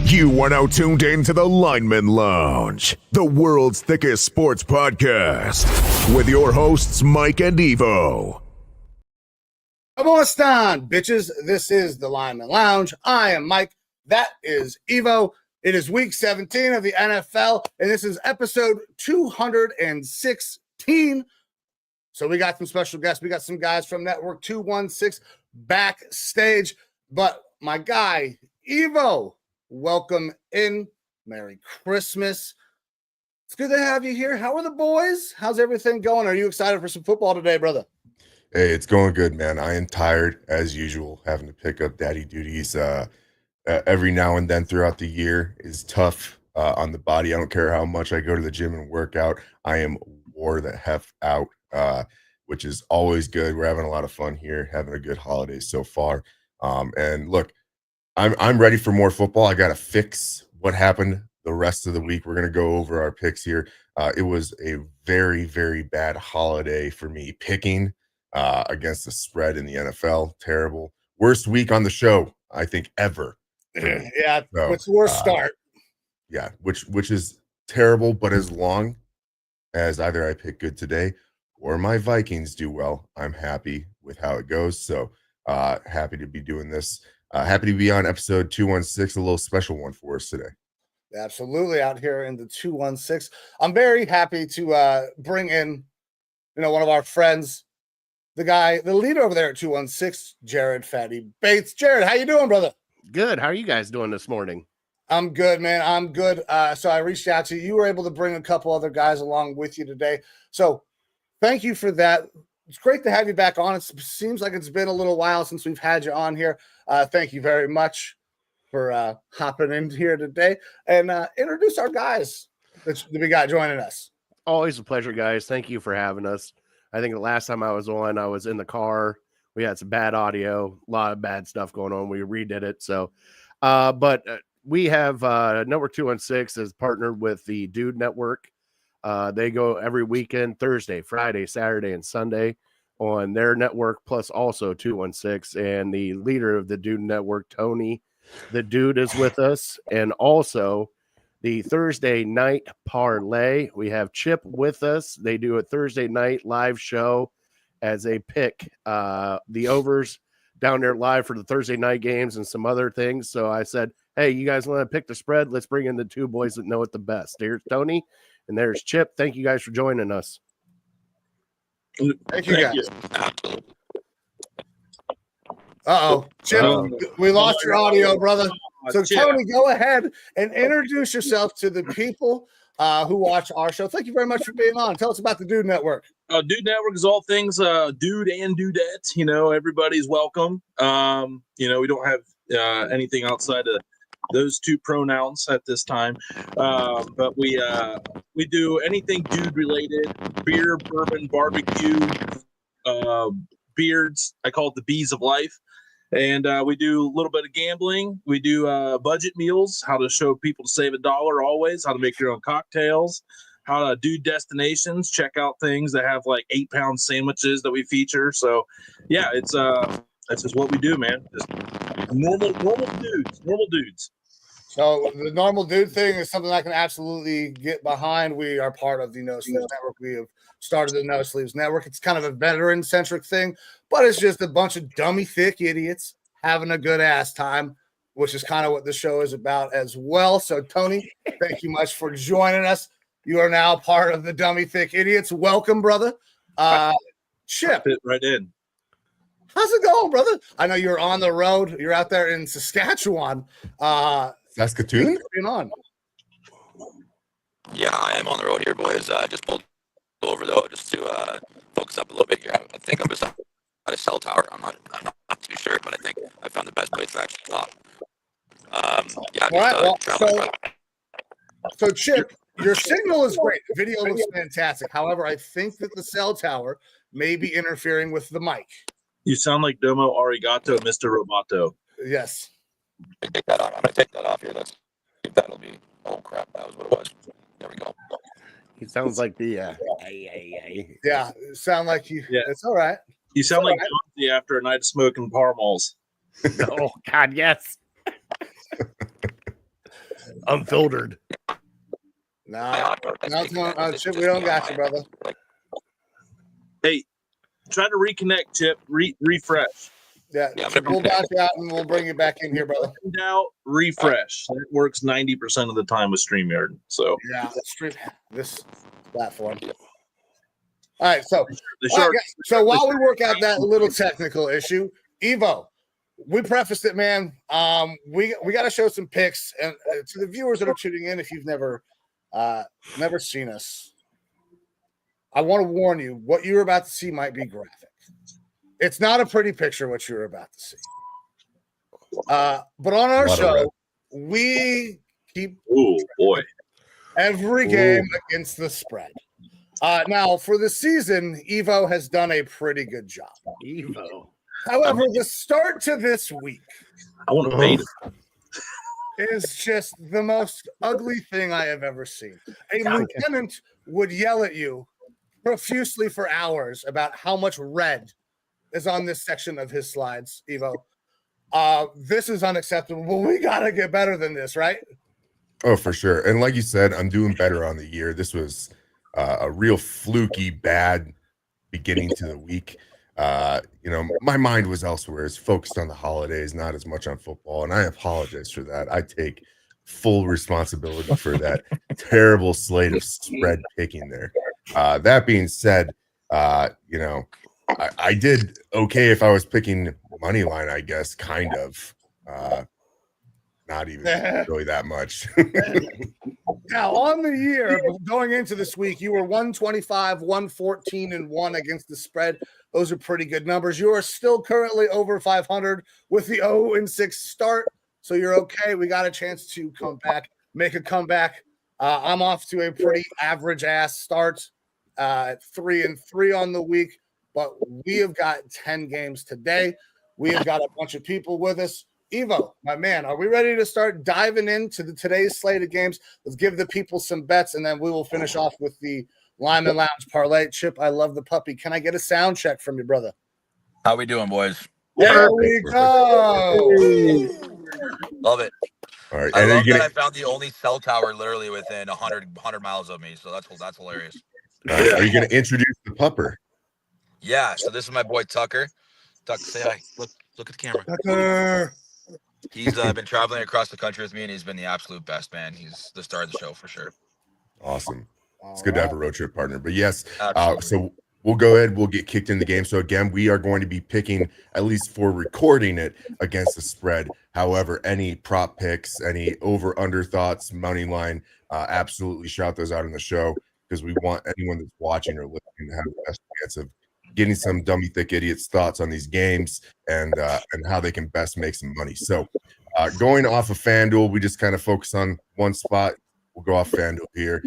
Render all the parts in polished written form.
You are now tuned in to the Lineman Lounge, the world's thickest sports podcast, with your hosts, Mike and Evo. ¿Cómo están, bitches? This is the Lineman Lounge. I am Mike. That is Evo. It is week 17 of the NFL, and this is episode 216. So we got some special guests. We got some guys from Network 216 backstage. But my guy, Evo, welcome in. Merry Christmas. It's good to have you here. How are the boys? How's everything going? Are you excited for some football today, brother? Hey, it's going good, man. I am tired, as usual, having to pick up daddy duties every now and then throughout the year is tough on the body. I don't care how much I go to the gym and work out. I am wore the hef out, which is always good. We're having a lot of fun here, having a good holiday so far. And look, I'm ready for more football. I got to fix what happened the rest of the week. We're going to go over our picks here. It was a very, very bad holiday for me picking against the spread in the NFL. Terrible. Worst week on the show, I think, ever. Yeah, So, what's the worst start? Yeah, which is terrible, but as long as either I pick good today or my Vikings do well, I'm happy with how it goes. So happy to be doing this. Happy to be on episode 216, a little special one for us today. Absolutely, out here in the 216. I'm very happy to bring in, one of our friends, the leader over there at 216, Jared Fatty Bates. Jared, how you doing, brother? Good. How are you guys doing this morning? I'm good, man. I'm good. So I reached out to you. You were able to bring a couple other guys along with you today. So thank you for that. It's great to have you back on. It seems like it's been a little while since we've had you on here. Thank you very much for hopping in here today and introduce our guys that we got joining us. Always a pleasure, guys. Thank you for having us. I think the last time I was on, I was in the car. We had some bad audio, a lot of bad stuff going on. We redid it. So, but we have Network 216 is partnered with the Dude Network. They go every weekend, Thursday, Friday, Saturday, and Sunday on their network, plus also 216. And the leader of the Dude Network, Tony, the Dude, is with us. And also the Thursday night parlay, we have Chip with us. They do a Thursday night live show as they pick the overs down there live for the Thursday night games and some other things. So I said, hey, you guys want to pick the spread? Let's bring in the two boys that know it the best. There's Tony and there's Chip. Thank you guys for joining us. Thank you, guys. Uh-oh. Chip, we lost your audio, brother. So, Tony, go ahead and introduce yourself to the people who watch our show. Thank you very much for being on. Tell us about the Dude Network. Dude Network is all things dude and dudettes. You know, everybody's welcome. You know, we don't have anything outside of those two pronouns at this time. But we do anything dude related: beer, bourbon, barbecue, beards. I call it the bees of life. And we do a little bit of gambling. We do budget meals, how to show people to save $1 always, how to make your own cocktails, how to do destinations, check out things that have like 8-pound sandwiches that we feature. So, yeah, that's just what we do, man. Just normal dudes. So the normal dude thing is something I can absolutely get behind. We are part of the No Sleeves Network. We have started the No Sleeves Network. It's kind of a veteran-centric thing, but it's just a bunch of dummy, thick idiots having a good ass time, which is kind of what the show is about as well. So, Tony, thank you much for joining us. You are now part of the Dummy Thick Idiots. Welcome, brother. Chip. Fit right in. How's it going, brother? I know you're on the road. You're out there in Saskatchewan. Saskatoon? Being on. Yeah, I am on the road here, boys. Just pulled over though, just to focus up a little bit here. I think I'm beside a cell tower. I'm not too sure, but I think I found the best place to actually talk. Yeah. All right. So Chip, your signal is great. The video looks fantastic. However, I think that the cell tower may be interfering with the mic. You sound like Domo Arigato, Mr. Roboto. Yes. Take that off. I'm gonna take that off here. Let's see if that'll be. Oh crap! That was what it was. There we go. He sounds like the Yeah, sound like you. Yeah, it's all right. You sound like John after a night of smoking Parmals. Oh God, yes. Unfiltered. No, Chip, we don't got you, brother. Hey, try to reconnect, Chip. Refresh. Yeah, we'll back you out and we'll bring you back in here, brother. Out, refresh. That works 90% of the time with StreamYard. So yeah, this platform. All right, so while we work out that little technical issue, Evo, we prefaced it, man. We got to show some pics, and to the viewers that are tuning in, if you've never seen us, I want to warn you: what you're about to see might be graphic. It's not a pretty picture what you're about to see. But on our show, we keep every game against the spread. Now, for the season, Evo has done a pretty good job. Evo. However, the start to this week I want to bait is just the most ugly thing I have ever seen. A lieutenant would yell at you profusely for hours about how much red is on this section of his slides, Evo. This is unacceptable. We got to get better than this, right? Oh, for sure. And like you said, I'm doing better on the year. This was a real fluky, bad beginning to the week. You know, my mind was elsewhere. It's focused on the holidays, not as much on football. And I apologize for that. I take full responsibility for that terrible slate of spread picking there. That being said, you know, I did okay if I was picking money line, I guess, kind of. Not even really that much. Now, on the year, going into this week, you were 125, 114, and 1 against the spread. Those are pretty good numbers. You are still currently over 500 with the 0-6 start, so you're okay. We got a chance to come back, make a comeback. I'm off to a pretty average-ass start at 3-3 on the week, but we have got 10 games today. We have got a bunch of people with us. Evo, my man, are we ready to start diving into today's slate of games? Let's give the people some bets, and then we will finish off with the Lineman Lounge parlay. Chip, I love the puppy. Can I get a sound check from you, brother? How we doing, boys? There we go. Love it. All right. I love that I found the only cell tower literally within 100 miles of me, so that's hilarious. Are you going to introduce the pupper? Yeah, so this is my boy Tucker. Tucker, say hi. Look. Look at the camera. Tucker. He's been traveling across the country with me, and he's been the absolute best, man. He's the star of the show for sure. Awesome. It's good to have a road trip partner. But yes, Absolutely. so we'll go ahead. We'll get kicked in the game. So again, we are going to be picking, at least for recording it, against the spread. However, any prop picks, any over/under thoughts, money line, absolutely shout those out in the show, because we want anyone that's watching or listening to have the best chance of getting some dummy thick idiots thoughts on these games and how they can best make some money. So going off of FanDuel, we just kind of focus on one spot. We'll go off FanDuel here.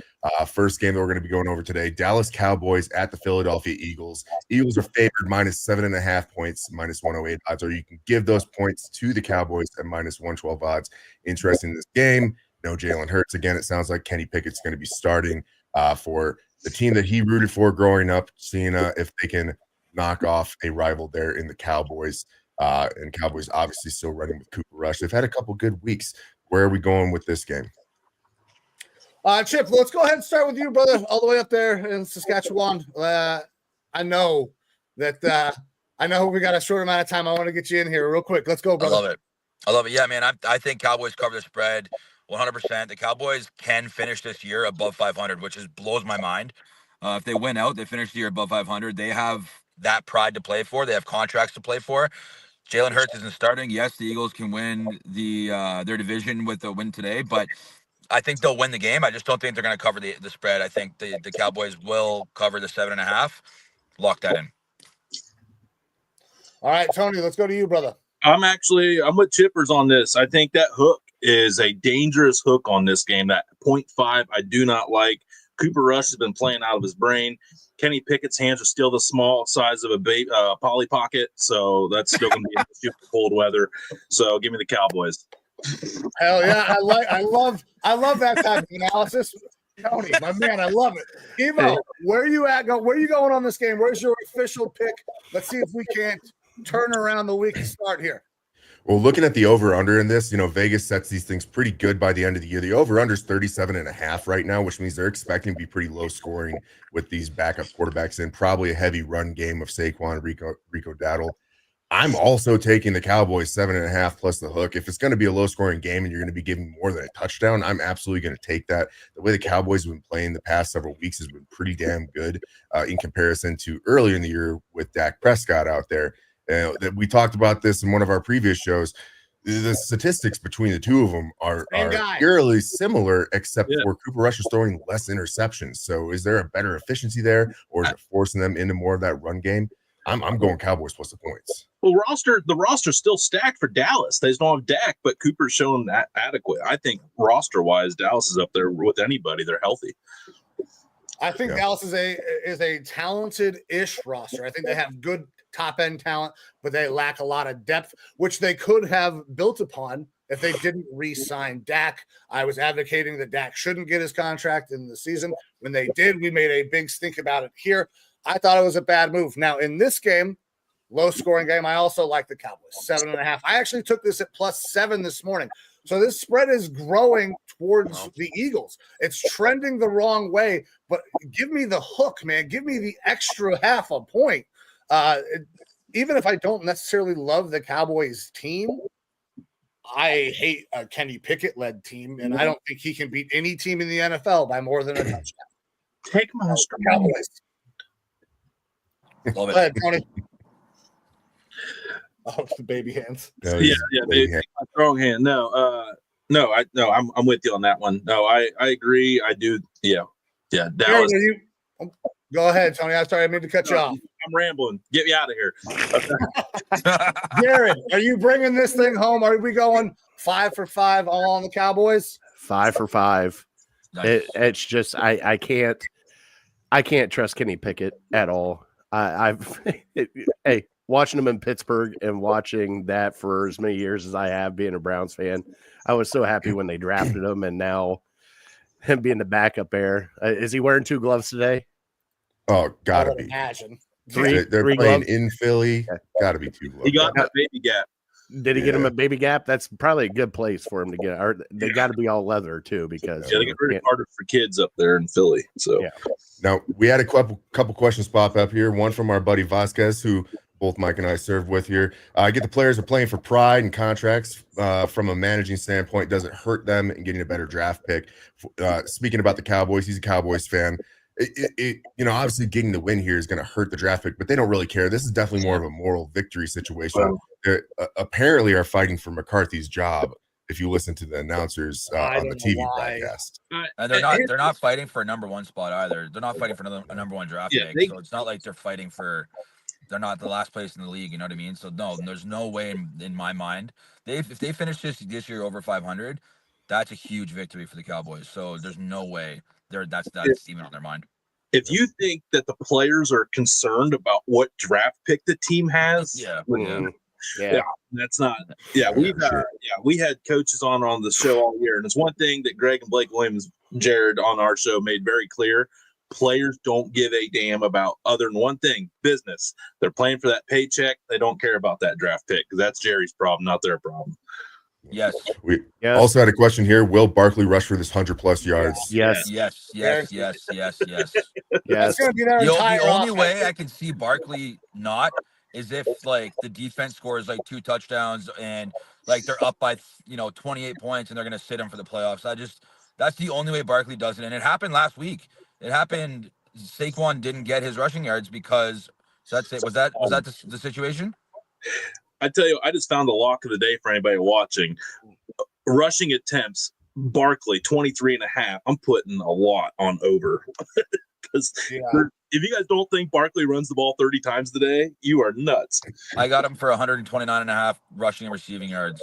First game that we're going to be going over today, Dallas Cowboys at the Philadelphia Eagles. Eagles are favored -7.5 points, -108 odds, or you can give those points to the Cowboys at -112 odds. Interesting in this game. No Jalen Hurts. Again, it sounds like Kenny Pickett's going to be starting for the team that he rooted for growing up, seeing if they can knock off a rival there in the Cowboys. And Cowboys obviously still running with Cooper Rush. They've had a couple good weeks. Where are we going with this game? Chip, let's go ahead and start with you, brother, all the way up there in Saskatchewan. I know that I know we got a short amount of time. I want to get you in here real quick. Let's go, brother. I love it. Yeah, man. I think Cowboys cover the spread 100%. The Cowboys can finish this year above 500, which blows my mind. If they win out, they finish the year above 500. They have that pride to play for. They have contracts to play for. Jalen Hurts isn't starting. Yes, the Eagles can win their division with a win today, but I think they'll win the game. I just don't think they're going to cover the spread. I think the Cowboys will cover the 7.5. Lock that in. All right, Tony, let's go to you, brother. I'm with Chippers on this. I think that hook is a dangerous hook on this game. That 0.5, I do not like. Cooper Rush has been playing out of his brain. Kenny Pickett's hands are still the small size of a Polly Pocket, so that's still going to be in the super cold weather. So give me the Cowboys. Hell yeah, I love that type of analysis. Tony, my man, I love it. Evo, where are you at? Where are you going on this game? Where's your official pick? Let's see if we can't turn around the week and start here. Well, looking at the over/under in this, Vegas sets these things pretty good by the end of the year. The over/under is 37.5 right now, which means they're expecting to be pretty low scoring with these backup quarterbacks in. Probably a heavy run game of Saquon, Rico Dowdle. I'm also taking the Cowboys 7.5 plus the hook. If it's going to be a low scoring game and you're going to be giving more than a touchdown, I'm absolutely going to take that. The way the Cowboys have been playing the past several weeks has been pretty damn good in comparison to earlier in the year with Dak Prescott out there. That we talked about this in one of our previous shows. The statistics between the two of them are eerily similar, except for Cooper Rush is throwing less interceptions. So is there a better efficiency there, or is it forcing them into more of that run game? I'm going Cowboys plus the points. Well, the roster's still stacked for Dallas. They just don't have Dak, but Cooper's shown that adequate. I think roster-wise, Dallas is up there with anybody. They're healthy. I think Dallas is a talented-ish roster. I think they have good top-end talent, but they lack a lot of depth, which they could have built upon if they didn't re-sign Dak. I was advocating that Dak shouldn't get his contract in the season. When they did, we made a big stink about it here. I thought it was a bad move. Now, in this game, low-scoring game, I also like the Cowboys, 7.5. I actually took this at +7 this morning. So this spread is growing towards the Eagles. It's trending the wrong way, but give me the hook, man. Give me the extra half a point. Even if I don't necessarily love the Cowboys team, I hate a Kenny Pickett-led team, and I don't think he can beat any team in the NFL by more than a touchdown. Take my Cowboys. Love it. Go ahead, Tony. Oh, the baby hands. Yeah, baby hand. Strong hand. I'm with you on that one. No, I agree. I do. Yeah. Dallas. Go ahead, Tony. I'm sorry, I meant to cut you off. I'm rambling. Get me out of here. Jared, are you bringing this thing home? Are we going 5 for 5 all on the Cowboys? 5 for 5. Nice. It's just I can't trust Kenny Pickett at all. Hey, watching him in Pittsburgh and watching that for as many years as I have being a Browns fan, I was so happy when they drafted him, and now him being the backup there. Is he wearing 2 gloves today? Oh, gotta be. Imagine. They're three playing gloves? in Philly. Gotta be 2 gloves. He got that baby gap. Did he get him a baby gap? That's probably a good place for him to get. Or they got to be all leather too, because they get really harder for kids up there in Philly. So Now we had a couple questions pop up here. One from our buddy Vasquez, who both Mike and I served with here. I get the players are playing for pride and contracts. From a managing standpoint, does it hurt them in getting a better draft pick? Speaking about the Cowboys, he's a Cowboys fan. Obviously getting the win here is going to hurt the draft pick, but they don't really care. This is definitely more of a moral victory situation. They apparently are fighting for McCarthy's job. If you listen to the announcers on the TV broadcast, and they're not fighting for a number one spot either. They're not fighting for a number one draft pick. So it's not like they're fighting for. They're not the last place in the league. You know what I mean? So no, there's no way in my mind if they finish this year over 500, that's a huge victory for the Cowboys. So there's no way that's even on their mind. If you think that the players are concerned about what draft pick the team has, that's not. Yeah, we had coaches on the show all year, and it's one thing that Greg and Blake Williams, Jared on our show made very clear: players don't give a damn about other than one thing: business. They're playing for that paycheck. They don't care about that draft pick because that's Jerry's problem, not their problem. Yes. We also had a question here. Will Barkley rush for this 100+ yards? Yes. That's gonna be their the only way I can see Barkley not is if like the defense scores like 2 touchdowns and like they're up by 28 points and they're gonna sit him for the playoffs. That's the only way Barkley does it. And it happened last week. It happened. Saquon didn't get his rushing yards because that's it. Was that the situation? I tell you, I just found the lock of the day for anybody watching. Rushing attempts, Barkley 23.5. I'm putting a lot on over. Because if you guys don't think Barkley runs the ball 30 times today, you are nuts. I got him for 129.5 rushing and receiving yards.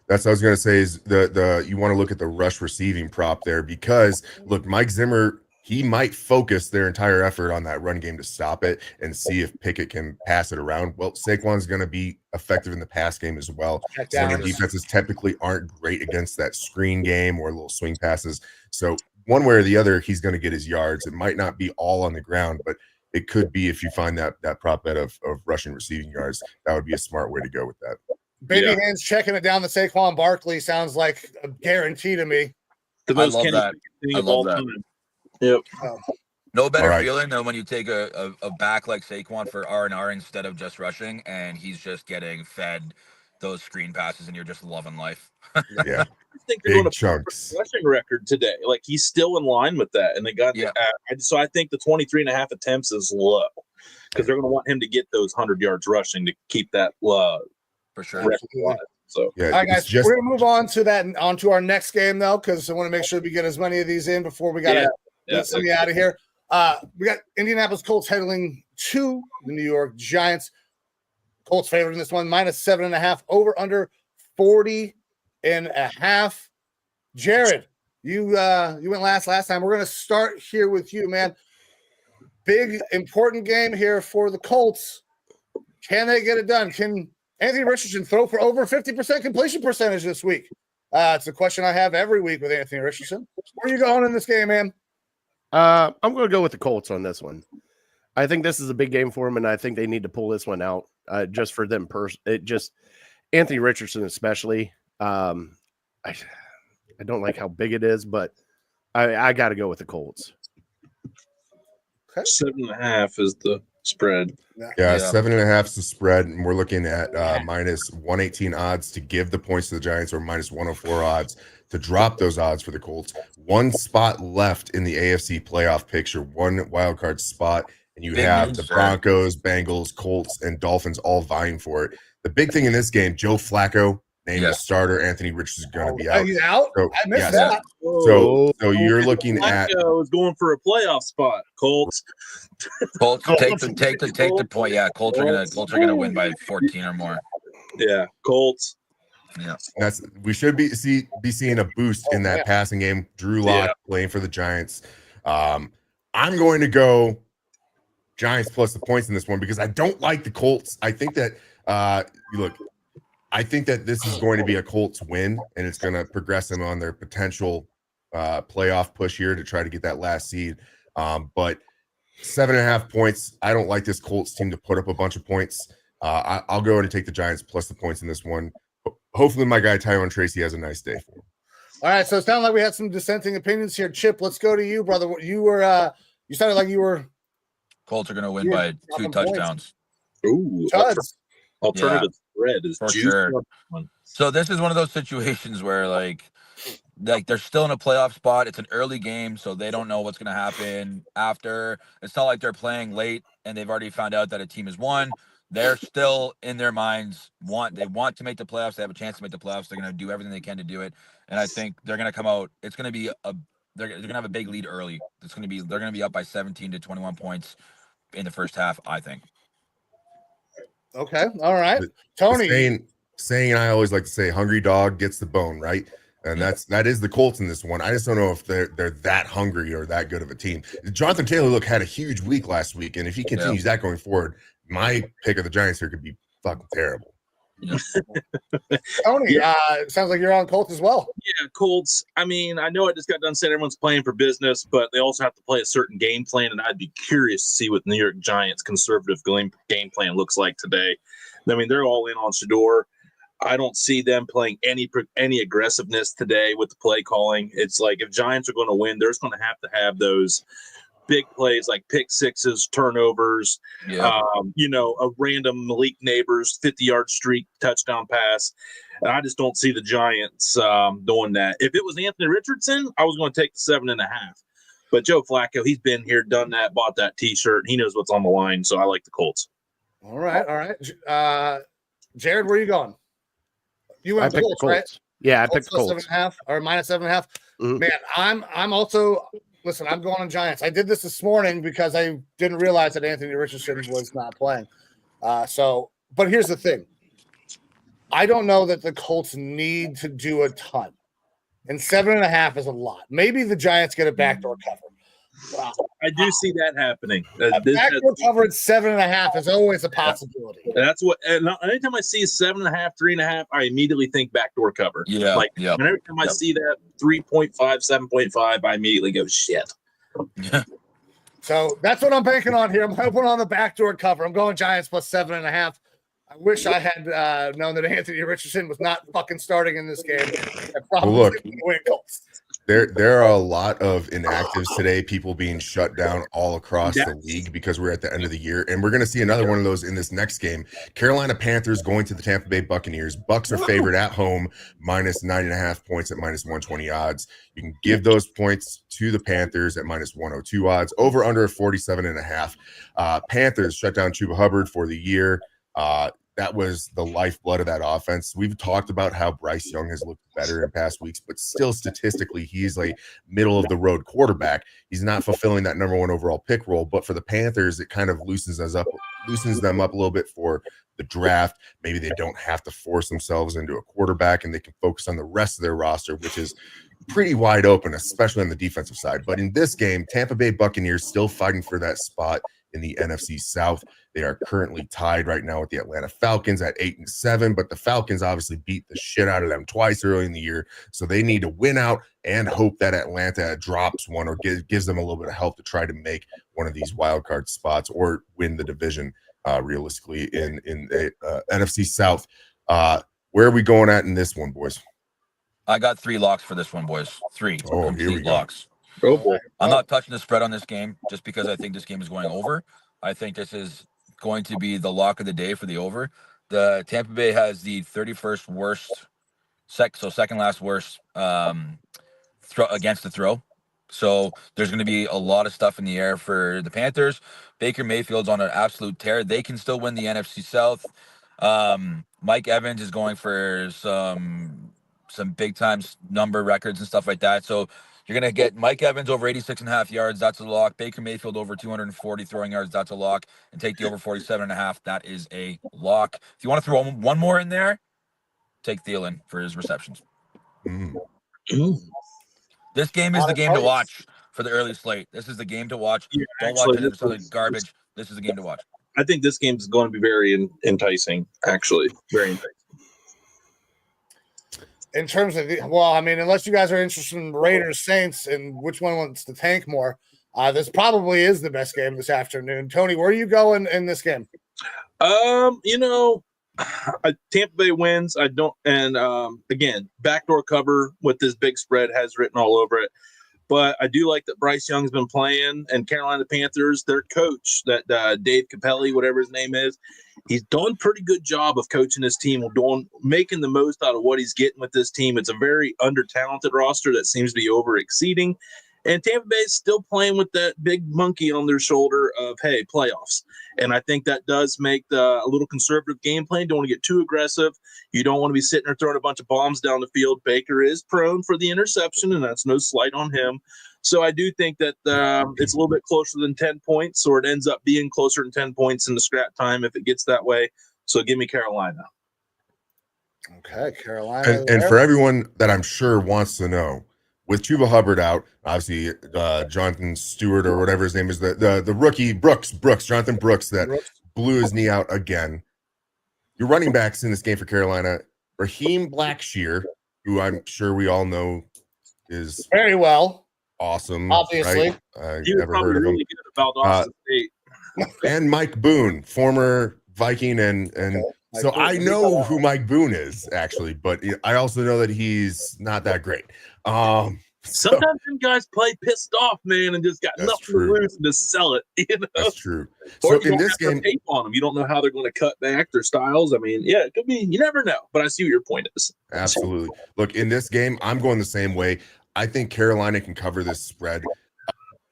That's what I was going to say is the you want to look at the rush receiving prop there because look, Mike Zimmer, he might focus their entire effort on that run game to stop it and see if Pickett can pass it around. Well, Saquon's going to be effective in the pass game as well. Some of the defenses typically aren't great against that screen game or little swing passes. So one way or the other, he's going to get his yards. It might not be all on the ground, but it could be if you find that prop bet of rushing receiving yards. That would be a smart way to go with that. Baby hands checking it down to Saquon Barkley sounds like a guarantee to me. The most I love that. Yep. No better feeling than when you take a back like Saquon for R&R instead of just rushing, and he's just getting fed those screen passes, and you're just loving life. Yeah, I think they're going to chunks rushing record today. Like he's still in line with that, and they got. So I think the 23.5 attempts is low because they're going to want him to get those 100 yards rushing to keep that for sure. So all right, guys, we're gonna move on to our next game though, because I want to make sure we get as many of these in before we gotta get somebody out of here. We got Indianapolis Colts heading to the New York Giants. Colts favored in this one, -7.5, over under 40.5. Jared, you went last time. We're gonna start here with you, man. Big important game here for the Colts. Can they get it done? Can Anthony Richardson throw for over 50% completion percentage this week? It's a question I have every week with Anthony Richardson. Where are you going in this game, man? I'm going to go with the Colts on this one. I think this is a big game for them, and I think they need to pull this one out just for them. Anthony Richardson especially. I don't like how big it is, but I got to go with the Colts. Okay. 7.5 is the spread. Yeah, 7.5 is the spread, and we're looking at -118 odds to give the points to the Giants or -104 odds to drop those odds for the Colts. One spot left in the AFC playoff picture, one wild card spot, and you have the Broncos, Bengals, Colts, and Dolphins all vying for it. The big thing in this game, Joe Flacco named the starter. Anthony Richardson is going to be out. He's out? So, I missed that. So you're looking at Flacco is going for a playoff spot. Colts take the point. Yeah, Colts are gonna win by 14 or more. Yeah, Colts. Yeah, we should be seeing a boost in that passing game. Drew Lock playing for the Giants. I'm going to go Giants plus the points in this one because I don't like the Colts. I think that I think that this is going to be a Colts win, and it's going to progress them on their potential playoff push here to try to get that last seed. But 7.5 points. I don't like this Colts team to put up a bunch of points. I'll go ahead and take the Giants plus the points in this one. Hopefully my guy Tyrone Tracy has a nice day for him. All right, so it sounded like we had some dissenting opinions here. Chip, let's go to you, brother. You sounded like you were Colts are going to win by 2 touchdowns. Ooh, Chuds. alternative spread is for juice. sure. So this is one of those situations where like they're still in a playoff spot. It's an early game, so they don't know what's going to happen after. It's not like they're playing late and they've already found out that a team has won. They're still in their minds they want to make the playoffs. They have a chance to make the playoffs. They're going to do everything they can to do it, and I think they're going to come out. It's going to be they're going to have a big lead early. They're going to be up by 17 to 21 points in the first half, I think. Okay. All right. The Tony. saying I always like to say, hungry dog gets the bone, right? And that is the Colts in this one. I just don't know if they're that hungry or that good of a team. Jonathan Taylor had a huge week last week, and if he continues that going forward, my pick of the Giants here could be fucking terrible. Tony, sounds like you're on Colts as well. Yeah, Colts. I mean, I know I just got done saying everyone's playing for business, but they also have to play a certain game plan, and I'd be curious to see what New York Giants' conservative game plan looks like today. I mean, they're all in on Shador. I don't see them playing any aggressiveness today with the play calling. It's like if Giants are going to win, they're going to have those big plays like pick sixes, turnovers, a random Malik Neighbors 50-yard streak touchdown pass. And I just don't see the Giants doing that. If it was Anthony Richardson, I was going to take the 7.5. But Joe Flacco, he's been here, done that, bought that T-shirt. He knows what's on the line, so I like the Colts. All right. Jared, where are you going? You went Colts, Colts, right? Yeah, I picked Colts. 7.5 or minus 7.5. Mm-hmm. Man, I'm also listen. I'm going on Giants. I did this morning because I didn't realize that Anthony Richardson was not playing. But here's the thing. I don't know that the Colts need to do a ton, and 7.5 is a lot. Maybe the Giants get a backdoor cover. I do see that happening. Backdoor cover at 7.5 is always a possibility. That's what. And anytime I see 7.5, 3.5, I immediately think backdoor cover. And every time I see that 3.5, 7.5, I immediately go shit. So that's what I'm banking on here. I'm hoping on the backdoor cover. I'm going Giants plus 7.5. I wish I had known that Anthony Richardson was not fucking starting in this game. I probably win Colts. There are a lot of inactives today, people being shut down all across the league because we're at the end of the year. And we're going to see another one of those in this next game. Carolina Panthers going to the Tampa Bay Buccaneers. Bucks are favored at home, minus 9.5 points at minus 120 odds. You can give those points to the Panthers at minus 102 odds. Over under 47.5. Panthers shut down Chuba Hubbard for the year. That was the lifeblood of that offense. We've talked about how Bryce Young has looked better in past weeks, but still statistically, he's like middle of the road quarterback. He's not fulfilling that number 1 overall pick role. But for the Panthers, it kind of loosens them up a little bit for the draft. Maybe they don't have to force themselves into a quarterback and they can focus on the rest of their roster, which is pretty wide open, especially on the defensive side. But in this game, Tampa Bay Buccaneers still fighting for that spot in the NFC South. They are currently tied right now with the Atlanta Falcons at 8-7, but the Falcons obviously beat the shit out of them twice early in the year, so they need to win out and hope that Atlanta drops one or gives them a little bit of help to try to make one of these wild card spots or win the division realistically in the NFC South. Where are we going at in this one, boys? I got 3 locks for this one, boys. 3 complete locks. Oh boy. I'm not touching the spread on this game just because I think this game is going over. I think this is going to be the lock of the day for the over. The Tampa Bay has the 31st worst, second last worst against the throw. So there's going to be a lot of stuff in the air for the Panthers. Baker Mayfield's on an absolute tear. They can still win the NFC South. Mike Evans is going for some big time number records and stuff like that. So you're going to get Mike Evans over 86.5 yards. That's a lock. Baker Mayfield over 240 throwing yards. That's a lock. And take the over 47.5. That is a lock. If you want to throw one more in there, take Thielen for his receptions. This game is the game to watch for the early slate. This is the game to watch. Yeah, don't watch it. It's other garbage. This is the game to watch. I think this game is going to be very enticing, actually. Very enticing. In terms of, unless you guys are interested in Raiders Saints and which one wants to tank more, this probably is the best game this afternoon. Tony, where are you going in this game? Tampa Bay wins. I don't, and again, backdoor cover with this big spread has written all over it. But I do like that Bryce Young's been playing, and Carolina Panthers, their coach, that Dave Capelli, whatever his name is, he's done a pretty good job of coaching his team, making the most out of what he's getting with this team. It's a very under-talented roster that seems to be over-exceeding. And Tampa Bay is still playing with that big monkey on their shoulder of, hey, playoffs. And I think that does make a little conservative game plan. Don't want to get too aggressive. You don't want to be sitting there throwing a bunch of bombs down the field. Baker is prone for the interception, and that's no slight on him. So I do think that it's a little bit closer than 10 points, or it ends up being closer than 10 points in the scrap time if it gets that way. So give me Carolina. Okay, Carolina. And for everyone that I'm sure wants to know, with Chuba Hubbard out, obviously Jonathan Stewart or whatever his name is, the rookie Jonathan Brooks that blew his knee out again. Your running backs in this game for Carolina, Raheem Blackshear, who I'm sure we all know is very well awesome. Obviously, right? Never heard of him. Really good about Austin State. And Mike Boone, former Viking, and so I know who Mike Boone is actually, but I also know that he's not that great. Sometimes them guys play pissed off, man, and just got nothing to lose and just sell it. That's true. Or so in this game, tape on them, you don't know how they're going to cut back their styles. I mean, yeah, it could be. You never know. But I see what your point is. Absolutely. Look, in this game, I'm going the same way. I think Carolina can cover this spread.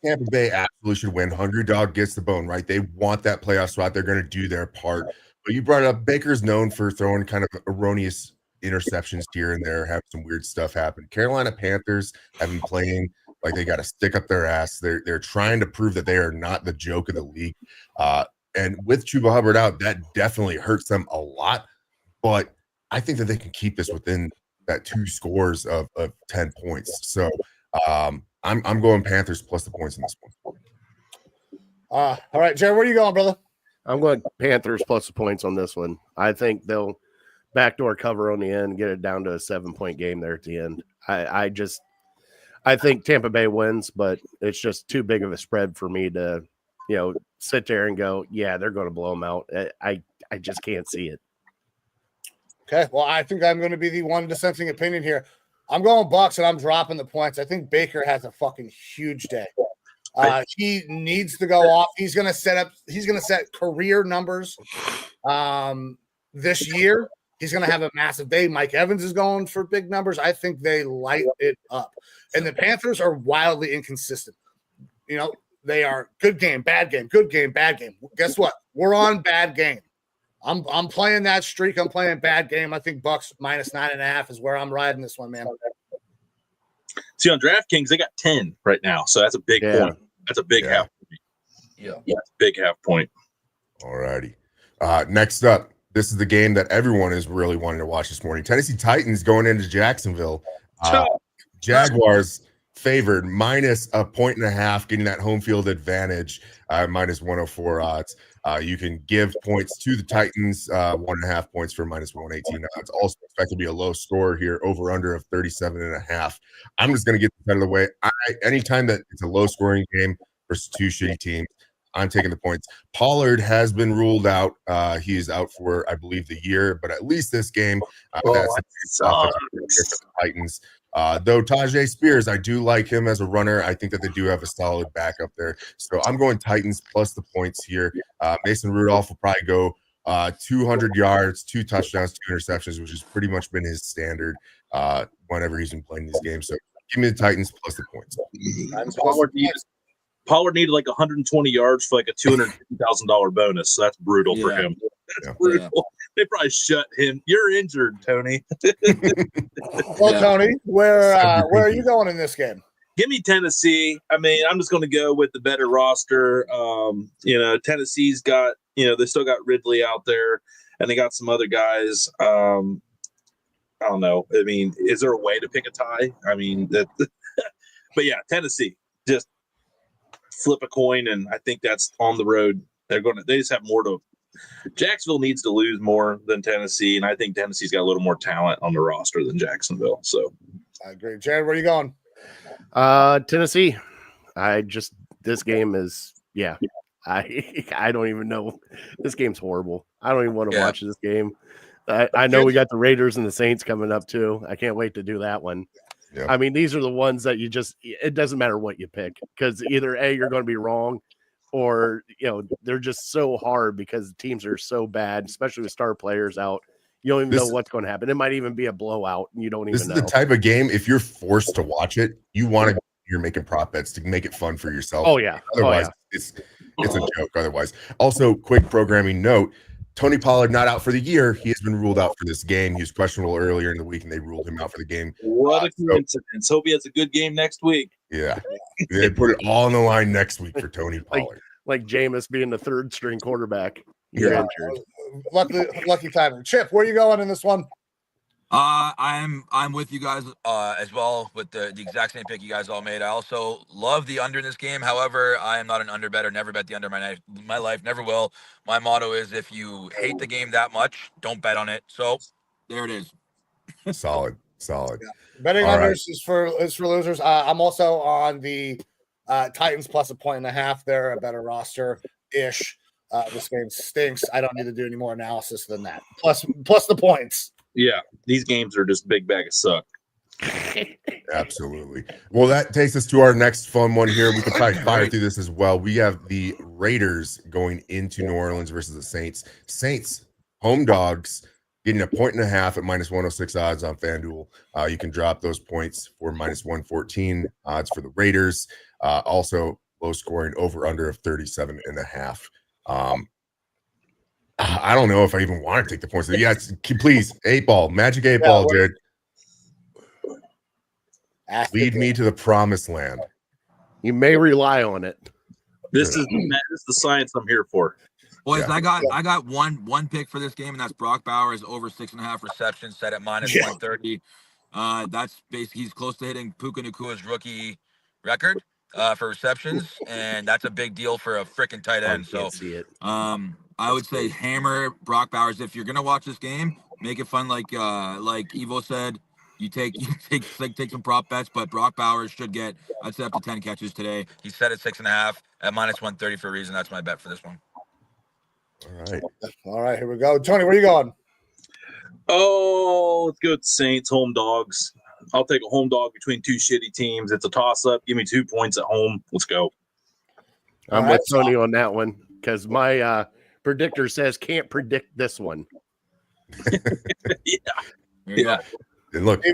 Tampa Bay absolutely should win. Hungry dog gets the bone, right? They want that playoff spot. They're going to do their part. But you brought it up. Baker's known for throwing kind of erroneous interceptions here and there, have some weird stuff happen. Carolina Panthers have been playing like they got to stick up their ass. They're trying to prove that they are not the joke of the league. And with Chuba Hubbard out, that definitely hurts them a lot. But I think that they can keep this within that 2 scores of 10 points. So I'm going Panthers plus the points in this one. All right, Jared, where are you going, brother? I'm going Panthers plus the points on this one. I think they'll backdoor cover on the end, get it down to a 7-point game there at the end. I think Tampa Bay wins, but it's just too big of a spread for me to, sit there and go, yeah, they're going to blow them out. I just can't see it. Okay, well, I think I'm going to be the one dissenting opinion here. I'm going Bucks, and I'm dropping the points. I think Baker has a fucking huge day. He needs to go off. He's going to set career numbers this year. He's going to have a massive day. Mike Evans is going for big numbers. I think they light it up. And the Panthers are wildly inconsistent. They are good game, bad game, good game, bad game. Guess what? We're on bad game. I'm playing that streak. I'm playing bad game. I think Bucks minus 9.5 is where I'm riding this one, man. See, on DraftKings, they got 10 right now. So that's a big point. That's a big half point. Yeah, that's a big half point. All righty. Next up. This is the game that everyone is really wanting to watch this morning. Tennessee Titans going into Jacksonville. Jaguars favored minus 1.5, getting that home field advantage, minus 104 odds. You can give points to the Titans, 1.5 points for minus 118 odds. Also expect to be a low score here, over under of 37.5. I'm just going to get this out of the way. Anytime that it's a low scoring game versus 2 shitty teams, I'm taking the points. Pollard has been ruled out. He is out for, I believe, the year, but at least this game, that's for the Titans. Though Tajay Spears, I do like him as a runner. I think that they do have a solid backup there. So I'm going Titans plus the points here. Mason Rudolph will probably go 200 yards, 2 touchdowns, 2 interceptions, which has pretty much been his standard whenever he's been playing these games. So give me the Titans plus the points. Pollard needed like 120 yards for like a $250,000 bonus. So that's brutal for him. That's brutal. Yeah. They probably shut him. You're injured, Tony. Well, Tony, where are you going in this game? Give me Tennessee. I mean, I'm just going to go with the better roster. Tennessee's got, they still got Ridley out there, and they got some other guys. I don't know. I mean, is there a way to pick a tie? I mean, but yeah, Tennessee. Just flip a coin, and I think that's on the road. They just have more to. Jacksonville needs to lose more than Tennessee, and I think Tennessee's got a little more talent on the roster than Jacksonville. So I agree. Jared, where are you going? Tennessee. This game is I don't even know. This game's horrible. I don't even want to watch this game. I know we got the Raiders and the Saints coming up too. I can't wait to do that one. Yeah. I mean, these are the ones that it doesn't matter what you pick, because either A, you're going to be wrong, or, they're just so hard because teams are so bad, especially with star players out. You don't even know what's going to happen. It might even be a blowout, and you don't even know. This is the type of game, if you're forced to watch it, you're making prop bets to make it fun for yourself. Oh, yeah. Otherwise, it's a joke otherwise. Also, quick programming note, Tony Pollard not out for the year. He has been ruled out for this game. He was questionable earlier in the week, and they ruled him out for the game. What a coincidence. Hope he has a good game next week. Yeah. They put it all on the line next week for Tony Pollard. Like Jameis being the third string quarterback. You're injured. Lucky timing. Chip, where are you going in this one? I'm with you guys as well with the exact same pick you guys all made. I also love the under in this game. However, I am not an under better. Never bet the under my life. Never will. My motto is, if you hate the game that much, don't bet on it. So there it is. Solid. Yeah. Betting All unders is for losers. I'm also on the Titans plus 1.5. They're a better roster ish. This game stinks. I don't need to do any more analysis than that. Plus the points. Yeah, these games are just big bag of suck. Absolutely. Well, that takes us to our next fun one here. We can probably fire through this as well. We have the Raiders going into New Orleans versus the Saints. Saints, home dogs, getting 1.5 at -106 odds on FanDuel. You can drop those points for -114 odds for the Raiders. Also, low scoring over under of 37.5. I don't know if I even want to take the points. Yes, please, 8-ball, magic 8-ball, dude. Lead me to the promised land. You may rely on it. This is the science I'm here for. Boys, I got one pick for this game, and that's Brock Bowers over 6.5 receptions, set at -130. That's basically, he's close to hitting Puka Nakua's rookie record for receptions, and that's a big deal for a freaking tight end. So See it. I would say hammer Brock Bowers. If you're gonna watch this game, make it fun, like Evo said. You take some prop bets, but Brock Bowers should get, I'd say, up to 10 catches today. He's set at 6.5 at -130 for a reason. That's my bet for this one. All right, here we go. Tony, where are you going? Oh, let's go with Saints home dogs. I'll take a home dog between two shitty teams. It's a toss-up. Give me 2 points at home. Let's go. I'm with Tony on that one, because my predictor says can't predict this one. Yeah. And look,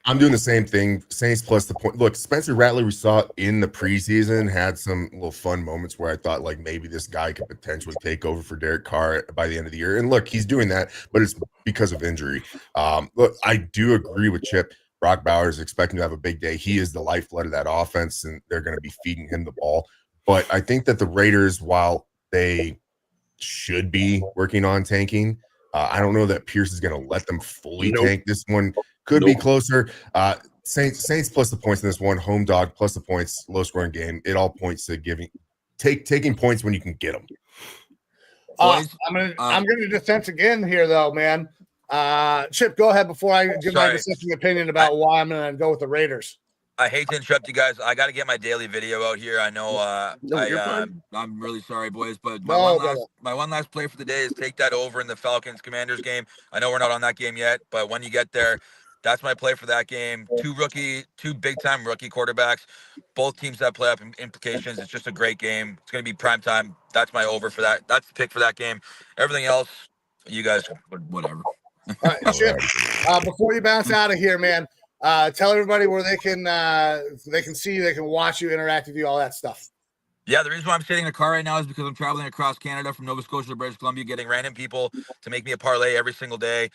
I'm doing the same thing. Saints plus the point. Look, Spencer Rattler, we saw in the preseason, had some little fun moments where I thought like maybe this guy could potentially take over for Derek Carr by the end of the year. And look, he's doing that, but it's because of injury. Look, I do agree with Chip. Brock Bowers is expecting to have a big day. He is the lifeblood of that offense, and they're going to be feeding him the ball. But I think that the Raiders, while they should be working on tanking, I don't know that Pierce is going to let them fully tank. This one could be closer. Saints plus the points in this one. Home dog plus the points. Low scoring game. It all points to taking points when you can get them. I'm gonna dissent again here, though, man. Chip, go ahead before I give my dissenting opinion about why I'm gonna go with the Raiders. I hate to interrupt you guys. I got to get my daily video out here. I know I'm really sorry, boys, but my one last play for the day is take that over in the Falcons-Commanders game. I know we're not on that game yet, but when you get there, that's my play for that game. Two big-time rookie quarterbacks. Both teams have playoff implications. It's just a great game. It's going to be prime time. That's my over for that. That's the pick for that game. Everything else, you guys, whatever. All right, Chip, before you bounce out of here, man, tell everybody where they can see you, they can watch you, interact with you, all that stuff. Yeah, the reason why I'm sitting in a car right now is because I'm traveling across Canada from Nova Scotia to British Columbia, getting random people to make me a parlay every single day.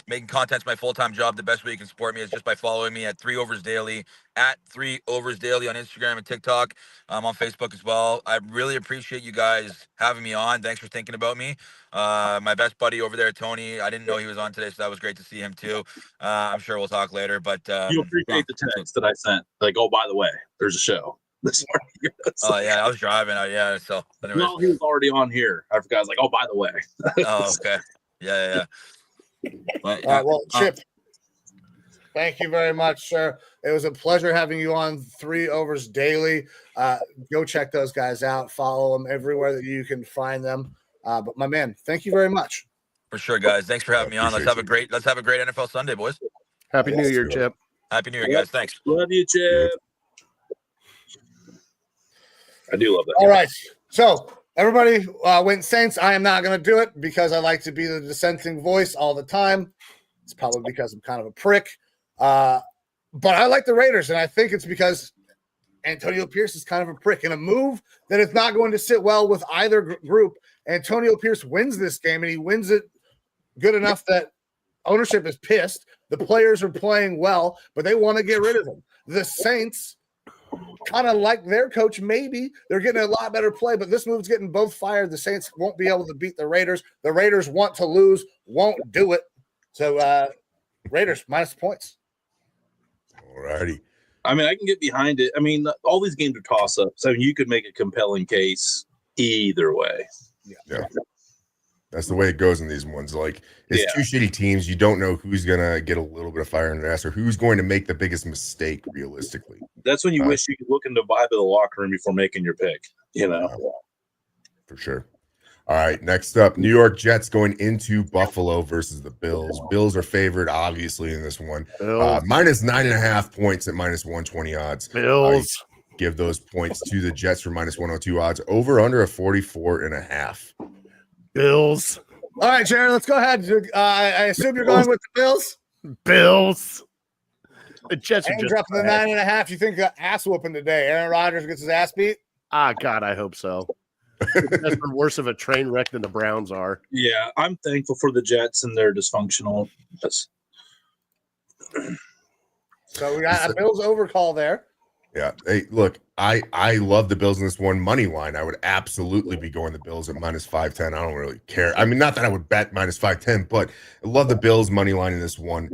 Making content's my full-time job. The best way you can support me is just by following me at 3 Overs Daily, at 3 Overs Daily on Instagram and TikTok. I'm on Facebook as well. I really appreciate you guys having me on. Thanks for thinking about me. My best buddy over there, Tony, I didn't know he was on today, so that was great to see him too. I'm sure we'll talk later, but you appreciate the text that I sent. Like, oh, by the way, there's a show this morning. Oh yeah, I was driving. So anyways. No, he was already on here. I forgot. I was like, oh, by the way. Oh, okay. Yeah. But, well, Chip, thank you very much, sir. It was a pleasure having you on 3 Overs Daily. Go check those guys out. Follow them everywhere that you can find them. But my man, thank you very much. For sure, guys. Thanks for having me on. Let's have a great NFL Sunday, boys. Happy New Year, Chip. Happy New Year, guys. Thanks. Love you, Chip. I do love that. All right. So everybody went Saints. I am not going to do it because I like to be the dissenting voice all the time. It's probably because I'm kind of a prick. But I like the Raiders, and I think it's because Antonio Pierce is kind of a prick. In a move that is not going to sit well with either group, Antonio Pierce wins this game, and he wins it good enough that ownership is pissed. The players are playing well, but they want to get rid of him. The Saints kind of like their coach, maybe. They're getting a lot better play, but this move's getting both fired. The Saints won't be able to beat the Raiders. The Raiders want to lose, won't do it. So Raiders minus points. All righty. I mean, I can get behind it. I mean, all these games are toss-ups. I mean, you could make a compelling case either way. Yeah. That's the way it goes in these ones. Like, it's two shitty teams. You don't know who's going to get a little bit of fire in their ass or who's going to make the biggest mistake realistically. That's when you wish you could look into the vibe of the locker room before making your pick, you know? For sure. All right, next up, New York Jets going into Buffalo versus the Bills. Bills are favored, obviously, in this one. Minus 9.5 points at minus 120 odds. Bills. Give those points to the Jets for minus 102 odds. Over under a 44.5. Bills. All right, Jared, let's go ahead. I assume you're going with the Bills? Bills. The Jets are And just dropping the 9.5. You think ass whooping today? Aaron Rodgers gets his ass beat? God, I hope so. That's worse of a train wreck than the Browns are. Yeah, I'm thankful for the Jets and their dysfunctional. So we got a Bills overcall there. Yeah. Hey, look, I love the Bills in this one. Money line, I would absolutely be going the Bills at minus 510. I don't really care. I mean, not that I would bet minus 510, but I love the Bills money line in this one.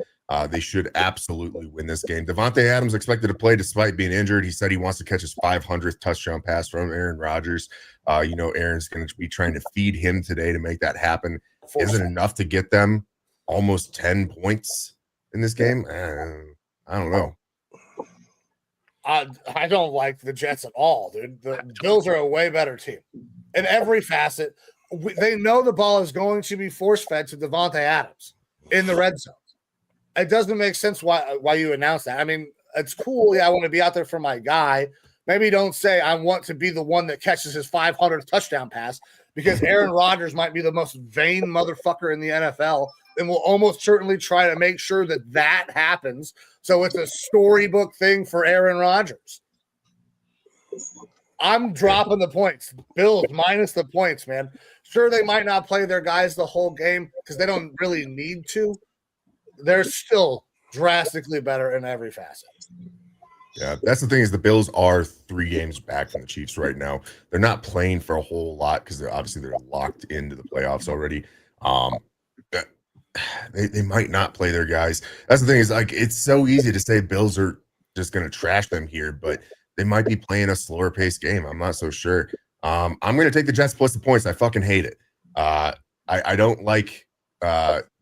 They should absolutely win this game. Devontae Adams expected to play despite being injured. He said he wants to catch his 500th touchdown pass from Aaron Rodgers. Aaron's going to be trying to feed him today to make that happen. Is it enough to get them almost 10 points in this game? I don't know. I don't like the Jets at all, dude. The Bills are a way better team in every facet. They know the ball is going to be force-fed to Devontae Adams in the red zone. It doesn't make sense why you announce that. I mean, it's cool. Yeah, I want to be out there for my guy. Maybe don't say I want to be the one that catches his 500th touchdown pass because Aaron Rodgers might be the most vain motherfucker in the NFL and will almost certainly try to make sure that happens. So it's a storybook thing for Aaron Rodgers. I'm dropping the points. Bills minus the points, man. Sure, they might not play their guys the whole game because they don't really need to. They're still drastically better in every facet. Yeah, that's the thing is the Bills are 3 games back from the Chiefs right now. They're not playing for a whole lot because they're locked into the playoffs already. They might not play their guys. That's the thing is like it's so easy to say Bills are just going to trash them here, but they might be playing a slower paced game. I'm not so sure. I'm going to take the Jets plus the points. I fucking hate it. I don't like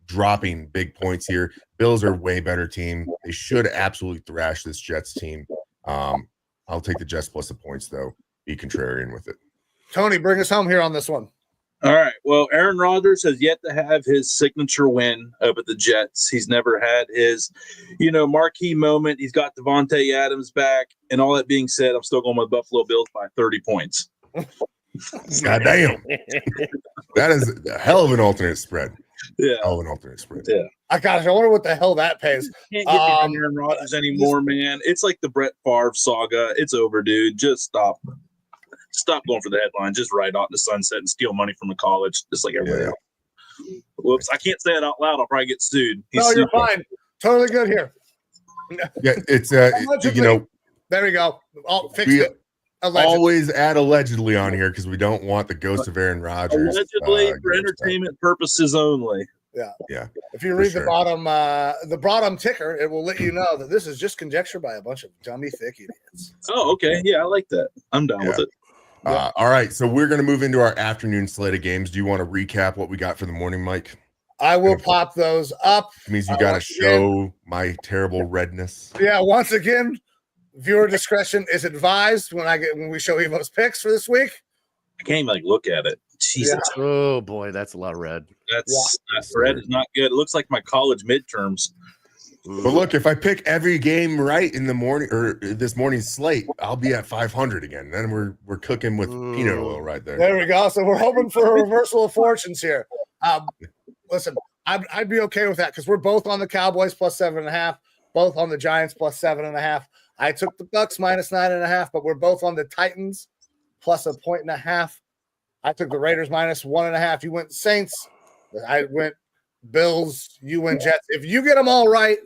dropping big points here. Bills are a way better team. They should absolutely thrash this Jets team. I'll take the Jets plus the points, though. Be contrarian with it. Tony, bring us home here on this one. All right. Well, Aaron Rodgers has yet to have his signature win up at the Jets. He's never had his, marquee moment. He's got Devontae Adams back. And all that being said, I'm still going with Buffalo Bills by 30 points. God damn. That is a hell of an alternate spread. Yeah. Hell of an alternate spread. Yeah. I wonder what the hell that pays. Can't get behind Aaron Rodgers anymore, man. It's like the Brett Favre saga. It's over, dude. Just stop. Stop going for the headline. Just ride out in the sunset and steal money from a college, just like everybody else. Whoops. I can't say it out loud. I'll probably get sued. You're fine. Totally good here. Yeah, it's there we go. Fixed it. Allegedly. Always add allegedly on here because we don't want the ghost of Aaron Rodgers. Allegedly for entertainment purposes only. Yeah. If you read the bottom ticker, it will let you know that this is just conjecture by a bunch of dummy thick idiots. Oh, okay. Yeah, I like that. I'm down with it. All right, so we're going to move into our afternoon slate of games. Do you want to recap what we got for the morning, Mike? I will pop those up. It means you got to show my terrible redness. Yeah, once again, viewer discretion is advised when we show Evo's picks for this week. I can't even look at it. Jesus. Yeah. Oh boy, that's a lot of red. That red is not good. It looks like my college midterms. But look, if I pick every game right in the morning or this morning's slate, I'll be at 500 again. Then we're cooking with peanut oil right there. There we go. So we're hoping for a reversal of fortunes here. Listen, I'd be okay with that because we're both on the Cowboys plus 7.5, both on the Giants plus 7.5. I took the Bucks minus 9.5, but we're both on the Titans plus 1.5. I took the Raiders minus 1.5. You went Saints. I went Bills. You went Jets. If you get them all right,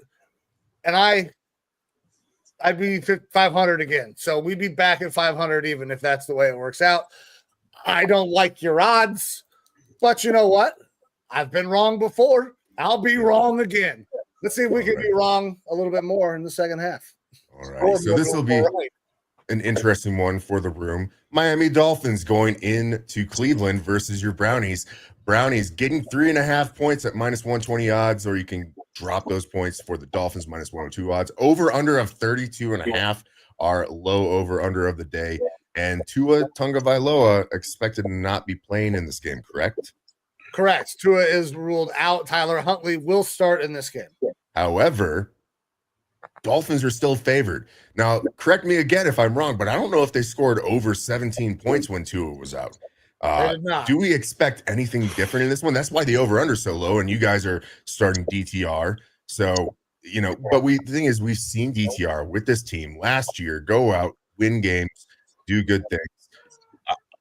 and I'd be 500 again. So we'd be back at 500 even if that's the way it works out. I don't like your odds, but you know what? I've been wrong before. I'll be wrong again. Let's see if we can be wrong a little bit more in the second half. All right. So this will be an interesting one for the room. Miami Dolphins going into Cleveland versus your Brownies. Brownies getting 3.5 points at minus 120 odds, or you can drop those points for the Dolphins minus 102 odds. Over under of 32.5 are low over under of the day. And Tua Tagovailoa expected to not be playing in this game, correct? Correct. Tua is ruled out. Tyler Huntley will start in this game. However, Dolphins are still favored. Now, correct me again if I'm wrong, but I don't know if they scored over 17 points when Tua was out. Do we expect anything different in this one? That's why the over-under is so low, and you guys are starting DTR. So, but the thing is, we've seen DTR with this team last year go out, win games, do good things.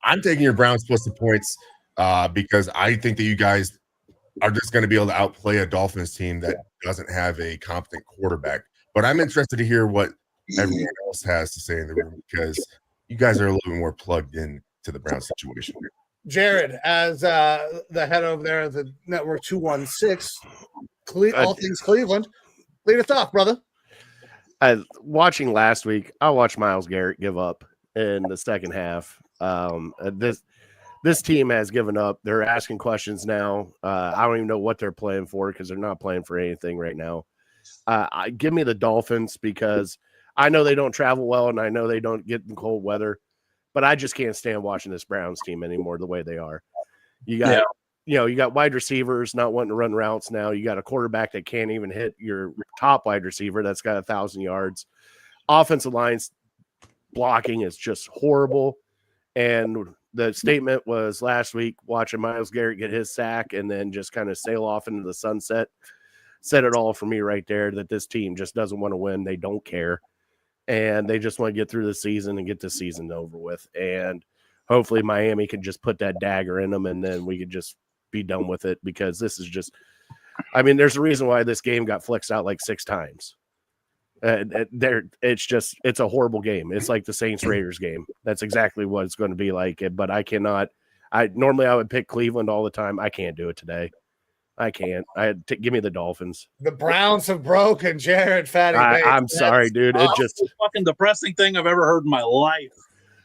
I'm taking your Browns plus the points because I think that you guys are just going to be able to outplay a Dolphins team that doesn't have a competent quarterback. But I'm interested to hear what everyone else has to say in the room because you guys are a little bit more plugged in to the Browns situation. Jared, as the head over there of the Network 216, all things Cleveland, lead us off, brother. Watching last week, I watched Myles Garrett give up in the second half. This team has given up. They're asking questions now. I don't even know what they're playing for because they're not playing for anything right now. Give me the Dolphins because I know they don't travel well and I know they don't get in cold weather, but I just can't stand watching this Browns team anymore the way they are. You got, you got wide receivers not wanting to run routes now. You got a quarterback that can't even hit your top wide receiver that's got 1,000 yards. Offensive line's blocking is just horrible. And the statement was last week watching Myles Garrett get his sack and then just kind of sail off into the sunset. Said it all for me right there that this team just doesn't want to win. They don't care. And they just want to get through the season and get the season over with. And hopefully Miami can just put that dagger in them and then we could just be done with it because this is just – I mean, there's a reason why this game got flexed out like 6 times. It's a horrible game. It's like the Saints-Raiders game. That's exactly what it's going to be like. But I cannot – normally I would pick Cleveland all the time. I can't do it today. I can't. Give me the Dolphins. The Browns have broken, Jared Fatty. I'm sorry, dude. It just the fucking depressing thing I've ever heard in my life.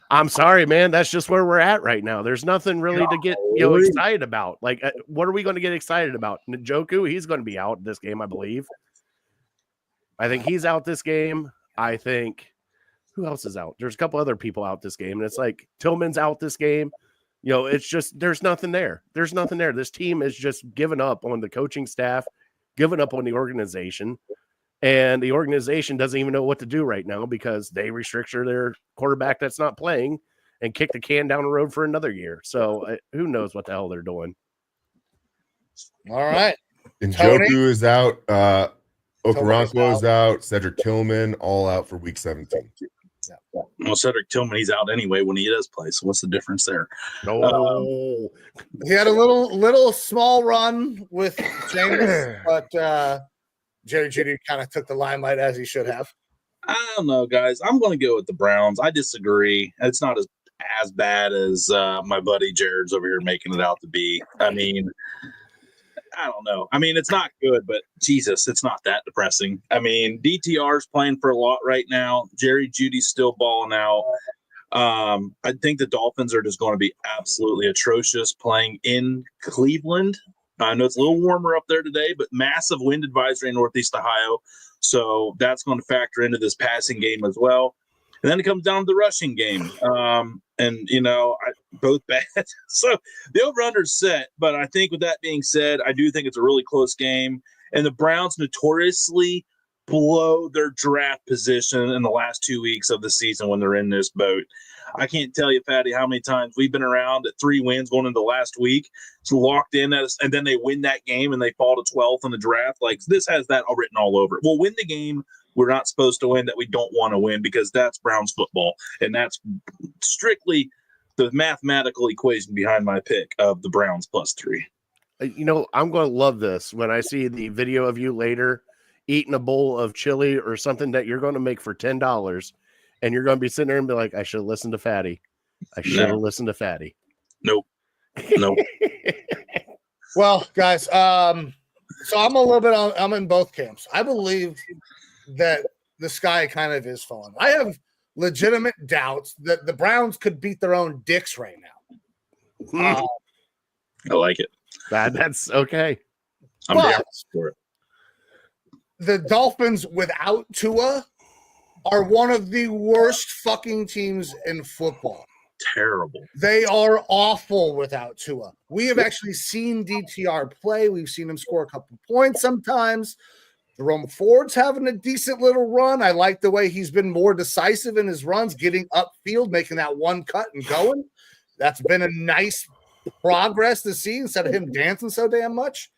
I'm sorry, man. That's just where we're at right now. There's nothing really to get excited about. Like, what are we going to get excited about? Njoku, he's going to be out this game, I believe. I think he's out this game. I think who else is out? There's a couple other people out this game, and it's like Tillman's out this game. It's just there's nothing there. There's nothing there. This team is just given up on the coaching staff, given up on the organization, and the organization doesn't even know what to do right now because they restructure their quarterback that's not playing and kick the can down the road for another year. So who knows what the hell they're doing? All right. And Njoku is out. Okoronkwo is out. Cedric Tillman all out for week 17. Well, Cedric Tillman, he's out anyway when he does play. So what's the difference there? No, he had a little small run with James, but Jerry Jeudy kind of took the limelight as he should have. I don't know, guys. I'm going to go with the Browns. I disagree. It's not as bad as my buddy Jared's over here making it out to be. I mean, I don't know. I mean, it's not good, but Jesus, it's not that depressing. I mean, DTR's playing for a lot right now. Jerry Jeudy's still balling out. I think the Dolphins are just going to be absolutely atrocious playing in Cleveland. I know it's a little warmer up there today, but massive wind advisory in Northeast Ohio. So that's going to factor into this passing game as well. And then it comes down to the rushing game. Both bad. So the over-under is set. But I think with that being said, I do think it's a really close game. And the Browns notoriously blow their draft position in the last 2 weeks of the season when they're in this boat. I can't tell you, Patty, how many times we've been around at 3 wins going into the last week. It's locked in, and then they win that game and they fall to 12th in the draft. Like, this has that all written all over it. We'll win the game we're not supposed to win that we don't want to win because that's Browns football. And that's strictly the mathematical equation behind my pick of the Browns +3. You know, I'm going to love this when I see the video of you later eating a bowl of chili or something that you're going to make for $10. And you're going to be sitting there and be like, I should have listened to Fatty. I should have listened to Fatty. Nope. Well, guys, so I'm a little bit I'm in both camps. I believe that the sky kind of is falling. I have legitimate doubts that the Browns could beat their own dicks right now. I like it. That's okay. I'm down for it. The Dolphins without Tua are one of the worst fucking teams in football. Terrible. They are awful without Tua. We have actually seen DTR play. We've seen him score a couple points sometimes. Jerome Ford's having a decent little run. I like the way he's been more decisive in his runs, getting upfield, making that one cut and going. That's been a nice progress to see instead of him dancing so damn much.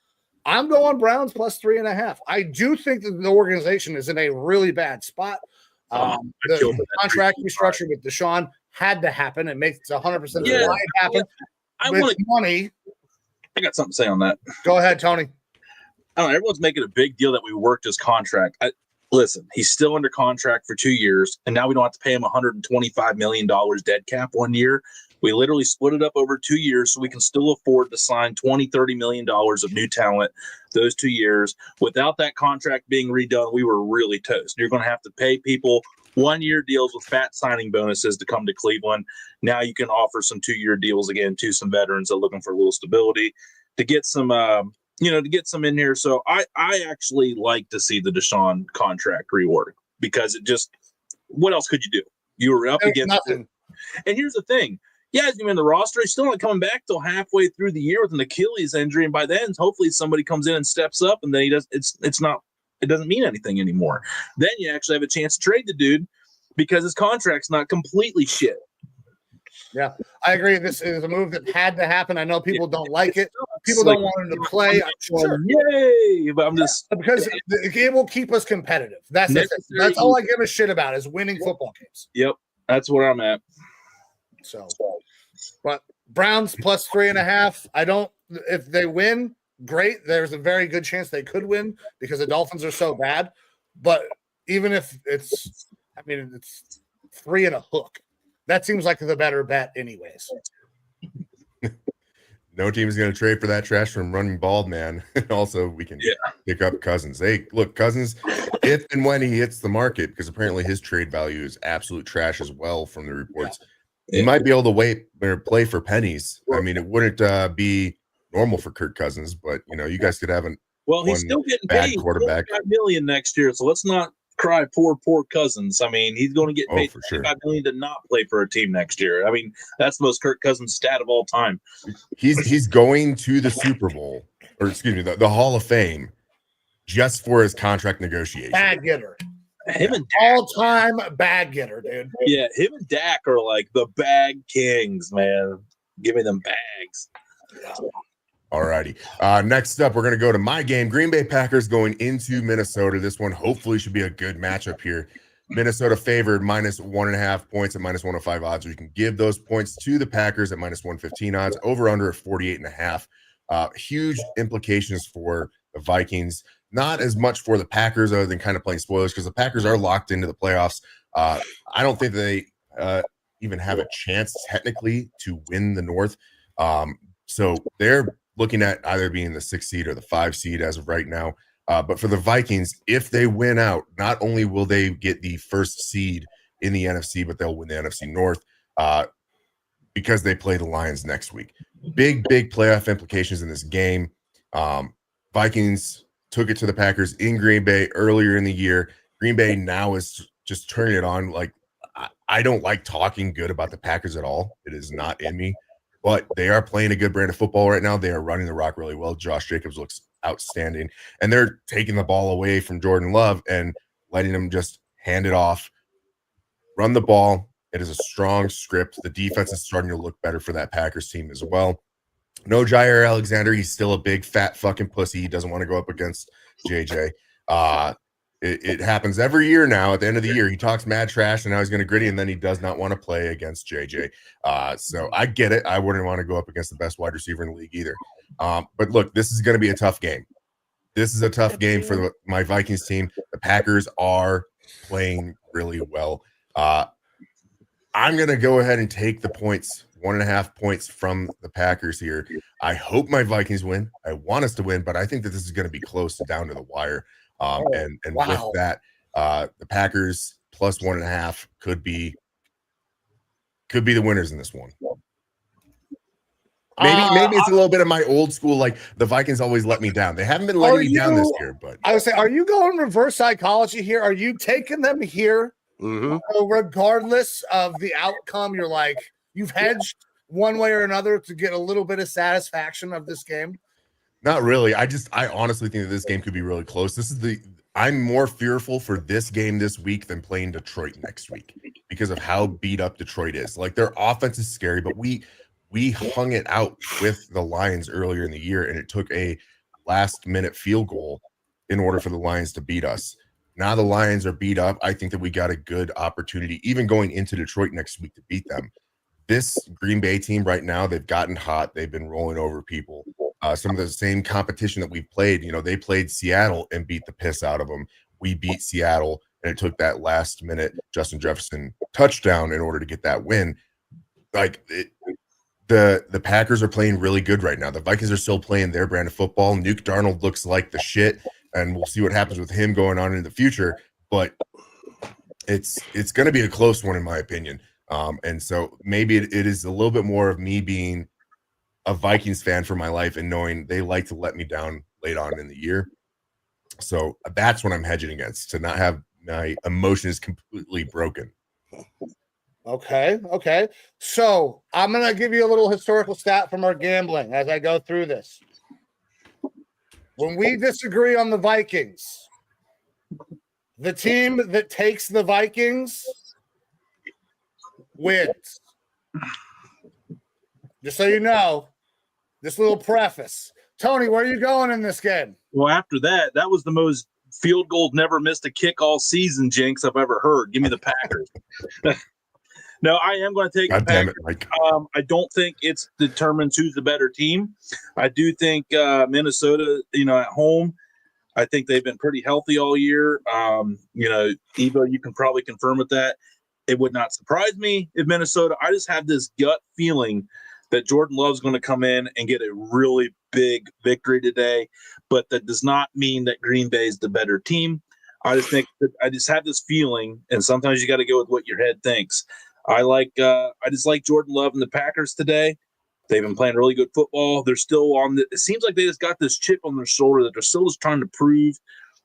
I'm going Browns +3.5. I do think that the organization is in a really bad spot. The contract restructure with Deshaun had to happen. It makes 100% why it happened. With money. I got something to say on that. Go ahead, Tony. I don't know. Everyone's making a big deal that we worked his contract. Listen, he's still under contract for 2 years, and now we don't have to pay him $125 million dead cap 1 year. We literally split it up over 2 years so we can still afford to sign $20-30 million of new talent those 2 years. Without that contract being redone, we were really toast. You're going to have to pay people 1-year deals with fat signing bonuses to come to Cleveland. Now you can offer some 2-year deals again to some veterans that are looking for a little stability to get some, to get some in here. So I actually like to see the Deshaun contract rework because it just, what else could you do? You were up against nothing. And here's the thing. Yeah, he's in the roster. He's still not coming back till halfway through the year with an Achilles injury, and by then, hopefully, somebody comes in and steps up, and then he does. It doesn't mean anything anymore. Then you actually have a chance to trade the dude because his contract's not completely shit. Yeah, I agree. This is a move that had to happen. I know people don't like it. People don't want him to play. I'm sure. Yay! But I'm just because the game will keep us competitive. That's it. That's all I give a shit about is winning football games. Yep, that's where I'm at. So, but Browns +3.5. I don't. If they win, great. There's a very good chance they could win because the Dolphins are so bad. But even if it's 3 and a hook. That seems like the better bet, anyways. No team is going to trade for that trash from running bald man. Also, we can pick up Cousins. Hey, look, Cousins, if and when he hits the market, because apparently his trade value is absolute trash as well from the reports. He might be able to wait or play for pennies. I mean, it wouldn't be normal for Kirk Cousins, but you guys could have he's still getting paid quarterback $5 million next year, so let's not cry poor Cousins. I mean, he's going to get paid $5 million to not play for a team next year. I mean, that's the most Kirk Cousins stat of all time. He's going to the Super Bowl, or excuse me, the Hall of Fame, just for his contract negotiation. Bag getter. Him and all-time bag getter, dude. Yeah, him and Dak are like the bag kings, man. Give me them bags. All righty. Next up, we're going to go to my game. Green Bay Packers going into Minnesota. This one hopefully should be a good matchup here. Minnesota favored -1.5 points at -105 odds. Or you can give those points to the Packers at -115 odds. Over under at 48.5. Huge implications for the Vikings. Not as much for the Packers other than kind of playing spoilers because the Packers are locked into the playoffs. I don't think they even have a chance technically to win the North. So they're looking at either being the 6 seed or the 5 seed as of right now. But for the Vikings, if they win out, not only will they get the 1st seed in the NFC, but they'll win the NFC North because they play the Lions next week. Big playoff implications in this game. Vikings took it to the Packers in Green Bay earlier in the year. Green Bay now is just turning it on. Like, I don't like talking good about the Packers at all. It is not in me. But they are playing a good brand of football right now. They are running the rock really well. Josh Jacobs looks outstanding. And they're taking the ball away from Jordan Love and letting him just hand it off, run the ball. It is a strong script. The defense is starting to look better for that Packers team as well. No Jair Alexander. He's still a big fat fucking pussy. He doesn't want to go up against JJ. It happens every year now. At the end of the year, he talks mad trash, and now he's going to gritty, and then he does not want to play against JJ. So I get it. I wouldn't want to go up against the best wide receiver in the league either. But look, this is going to be a tough game. This is a tough game for my Vikings team. The Packers are playing really well. I'm going to go ahead and take the points, 1.5 points from the Packers here. I hope my Vikings win. I want us to win, but I think that this is going to be close to down to the wire. And with that, the Packers plus 1.5 could be the winners in this one. Maybe it's a little bit of my old school, like the Vikings always let me down. They haven't been letting me down this year, but I would say, are you going reverse psychology here? Are you taking them here? Mm-hmm. So regardless of the outcome, you're like, you've hedged one way or another to get a little bit of satisfaction of this game? Not really. I honestly think that this game could be really close. I'm more fearful for this game this week than playing Detroit next week because of how beat up Detroit is. Like, their offense is scary, but we hung it out with the Lions earlier in the year, and it took a last-minute field goal in order for the Lions to beat us. Now the Lions are beat up. I think that we got a good opportunity, even going into Detroit next week, to beat them. This Green Bay team right now, they've gotten hot. They've been rolling over people. Some of the same competition that we've played, they played Seattle and beat the piss out of them. We beat Seattle, and it took that last-minute Justin Jefferson touchdown in order to get that win. The Packers are playing really good right now. The Vikings are still playing their brand of football. Nuke Darnold looks like the shit, and we'll see what happens with him going on in the future. But it's going to be a close one, in my opinion. And so maybe it is a little bit more of me being a Vikings fan for my life and knowing they like to let me down late on in the year. So that's what I'm hedging against, to not have my emotions completely broken. Okay. So I'm going to give you a little historical stat from our gambling as I go through this. When we disagree on the Vikings, the team that takes the Vikings wins. Just so you know, this little preface. Tony, where are you going in this game? Well, after that was the most field goal never missed a kick all season jinx I've ever heard. Give me the Packers. No, I am going to take the Packers. Mike. I don't think it's determines who's the better team. I do think Minnesota, at home, I think they've been pretty healthy all year. Evo, you can probably confirm with that. It would not surprise me if Minnesota. I just have this gut feeling that Jordan Love's going to come in and get a really big victory today, but that does not mean that Green Bay is the better team. I just think that I just have this feeling, and sometimes you got to go with what your head thinks. I just like Jordan Love and the Packers today. They've been playing really good football. They're still it seems like they just got this chip on their shoulder that they're still just trying to prove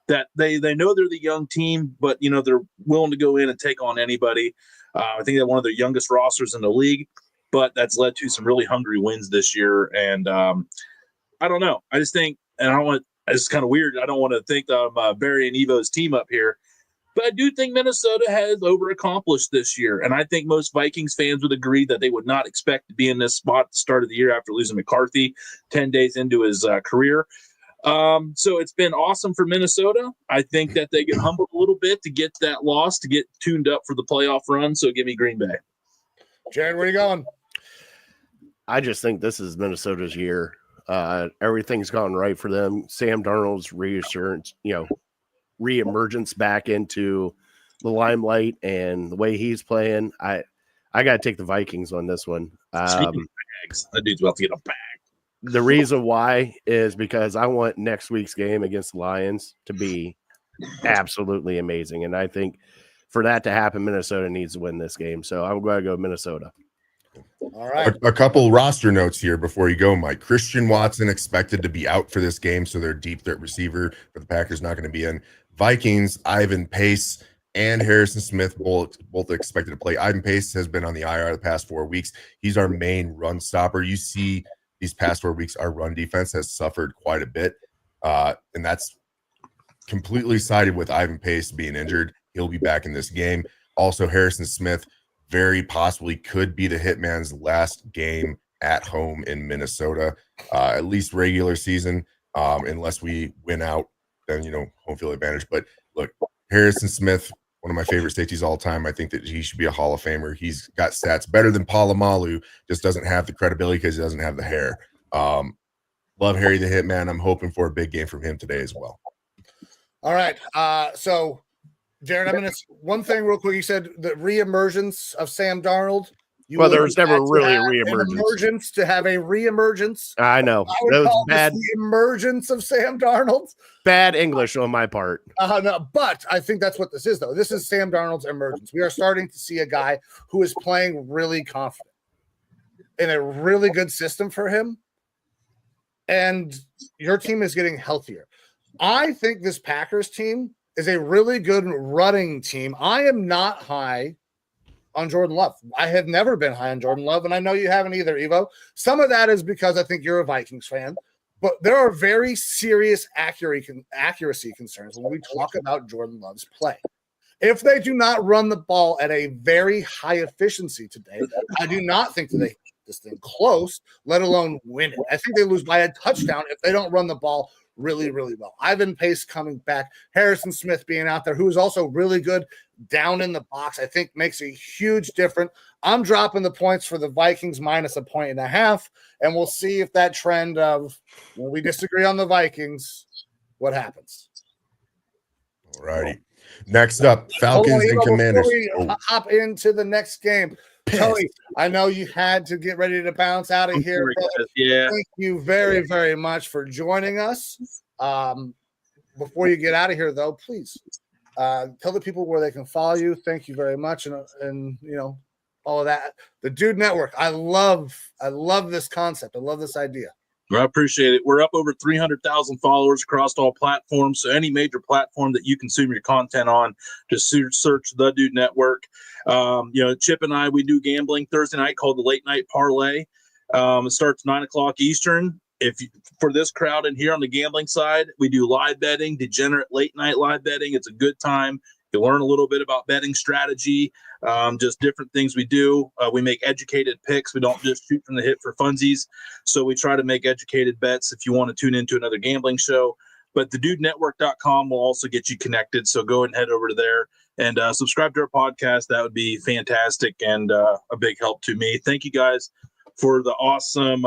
that they know they're the young team, but they're willing to go in and take on anybody. I think they're one of their youngest rosters in the league, but that's led to some really hungry wins this year. And I don't know. I just think, and it's kind of weird. I don't want to think that I'm burying Evo's team up here, but I do think Minnesota has overaccomplished this year. And I think most Vikings fans would agree that they would not expect to be in this spot at the start of the year after losing McCarthy 10 days into his career. So it's been awesome for Minnesota. I think that they get humbled a little bit to get that loss, to get tuned up for the playoff run. So give me Green Bay. Jared, where are you going? I just think this is Minnesota's year. Everything's gone right for them. Sam Darnold's reassurance, reemergence back into the limelight and the way he's playing. I got to take the Vikings on this one. That dude's about to get a bag. The reason why is because I want next week's game against the Lions to be absolutely amazing. And I think for that to happen, Minnesota needs to win this game. So I'm going to go Minnesota. All right. A couple roster notes here before you go, Mike. Christian Watson expected to be out for this game, so their deep threat receiver for the Packers not going to be in. Vikings, Ivan Pace and Harrison Smith both expected to play. Ivan Pace has been on the IR the past 4 weeks. He's our main run stopper. You see these past 4 weeks, our run defense has suffered quite a bit. And that's completely sided with Ivan Pace being injured. He'll be back in this game. Also, Harrison Smith very possibly could be the Hitman's last game at home in Minnesota, at least regular season, unless we win out, then, home field advantage. But look, Harrison Smith, one of my favorite safeties all time. I think that he should be a Hall of Famer. He's got stats better than Polamalu, just doesn't have the credibility because he doesn't have the hair. Love Harry the Hitman. I'm hoping for a big game from him today as well. All right. So, Jared, I'm going to one thing real quick. You said the reemergence of Sam Darnold. Well, there was never really a reemergence. To have a reemergence. I know. I would call bad. The emergence of Sam Darnold. Bad English on my part. No, but I think that's what this is, though. This is Sam Darnold's emergence. We are starting to see a guy who is playing really confident in a really good system for him. And your team is getting healthier. I think this Packers team is a really good running team. I am not high on Jordan Love. I have never been high on Jordan Love, and I know you haven't either, Evo. Some of that is because I think you're a Vikings fan, but there are very serious accuracy concerns when we talk about Jordan Love's play. If they do not run the ball at a very high efficiency today, I do not think that they keep this thing close, let alone win it. I think they lose by a touchdown if they don't run the ball really, really well. Ivan Pace coming back, Harrison Smith being out there, who is also really good down in the box, I think makes a huge difference. I'm dropping the points for the Vikings minus 1.5, and we'll see if that trend of when we disagree on the Vikings, what happens. All righty. Next up, Falcons and Commanders. Hop into the next game. Tony, I know you had to get ready to bounce out of here. Yeah. Thank you very, very much for joining us. Before you get out of here, though, please tell the people where they can follow you. Thank you very much, and all of that. The Dude Network. I love this concept. I love this idea. I appreciate it. We're up over 300,000 followers across all platforms. So any major platform that you consume your content on, just search The Dude Network. Chip and I, we do gambling Thursday night called the Late Night Parlay. It starts 9:00 Eastern. For this crowd in here on the gambling side, we do live betting, degenerate late night live betting. It's a good time. You learn a little bit about betting strategy, just different things we do. We make educated picks. We don't just shoot from the hip for funsies. So we try to make educated bets if you want to tune into another gambling show. But thedudenetwork.com will also get you connected. So go and head over to there and subscribe to our podcast. That would be fantastic and a big help to me. Thank you guys for the awesome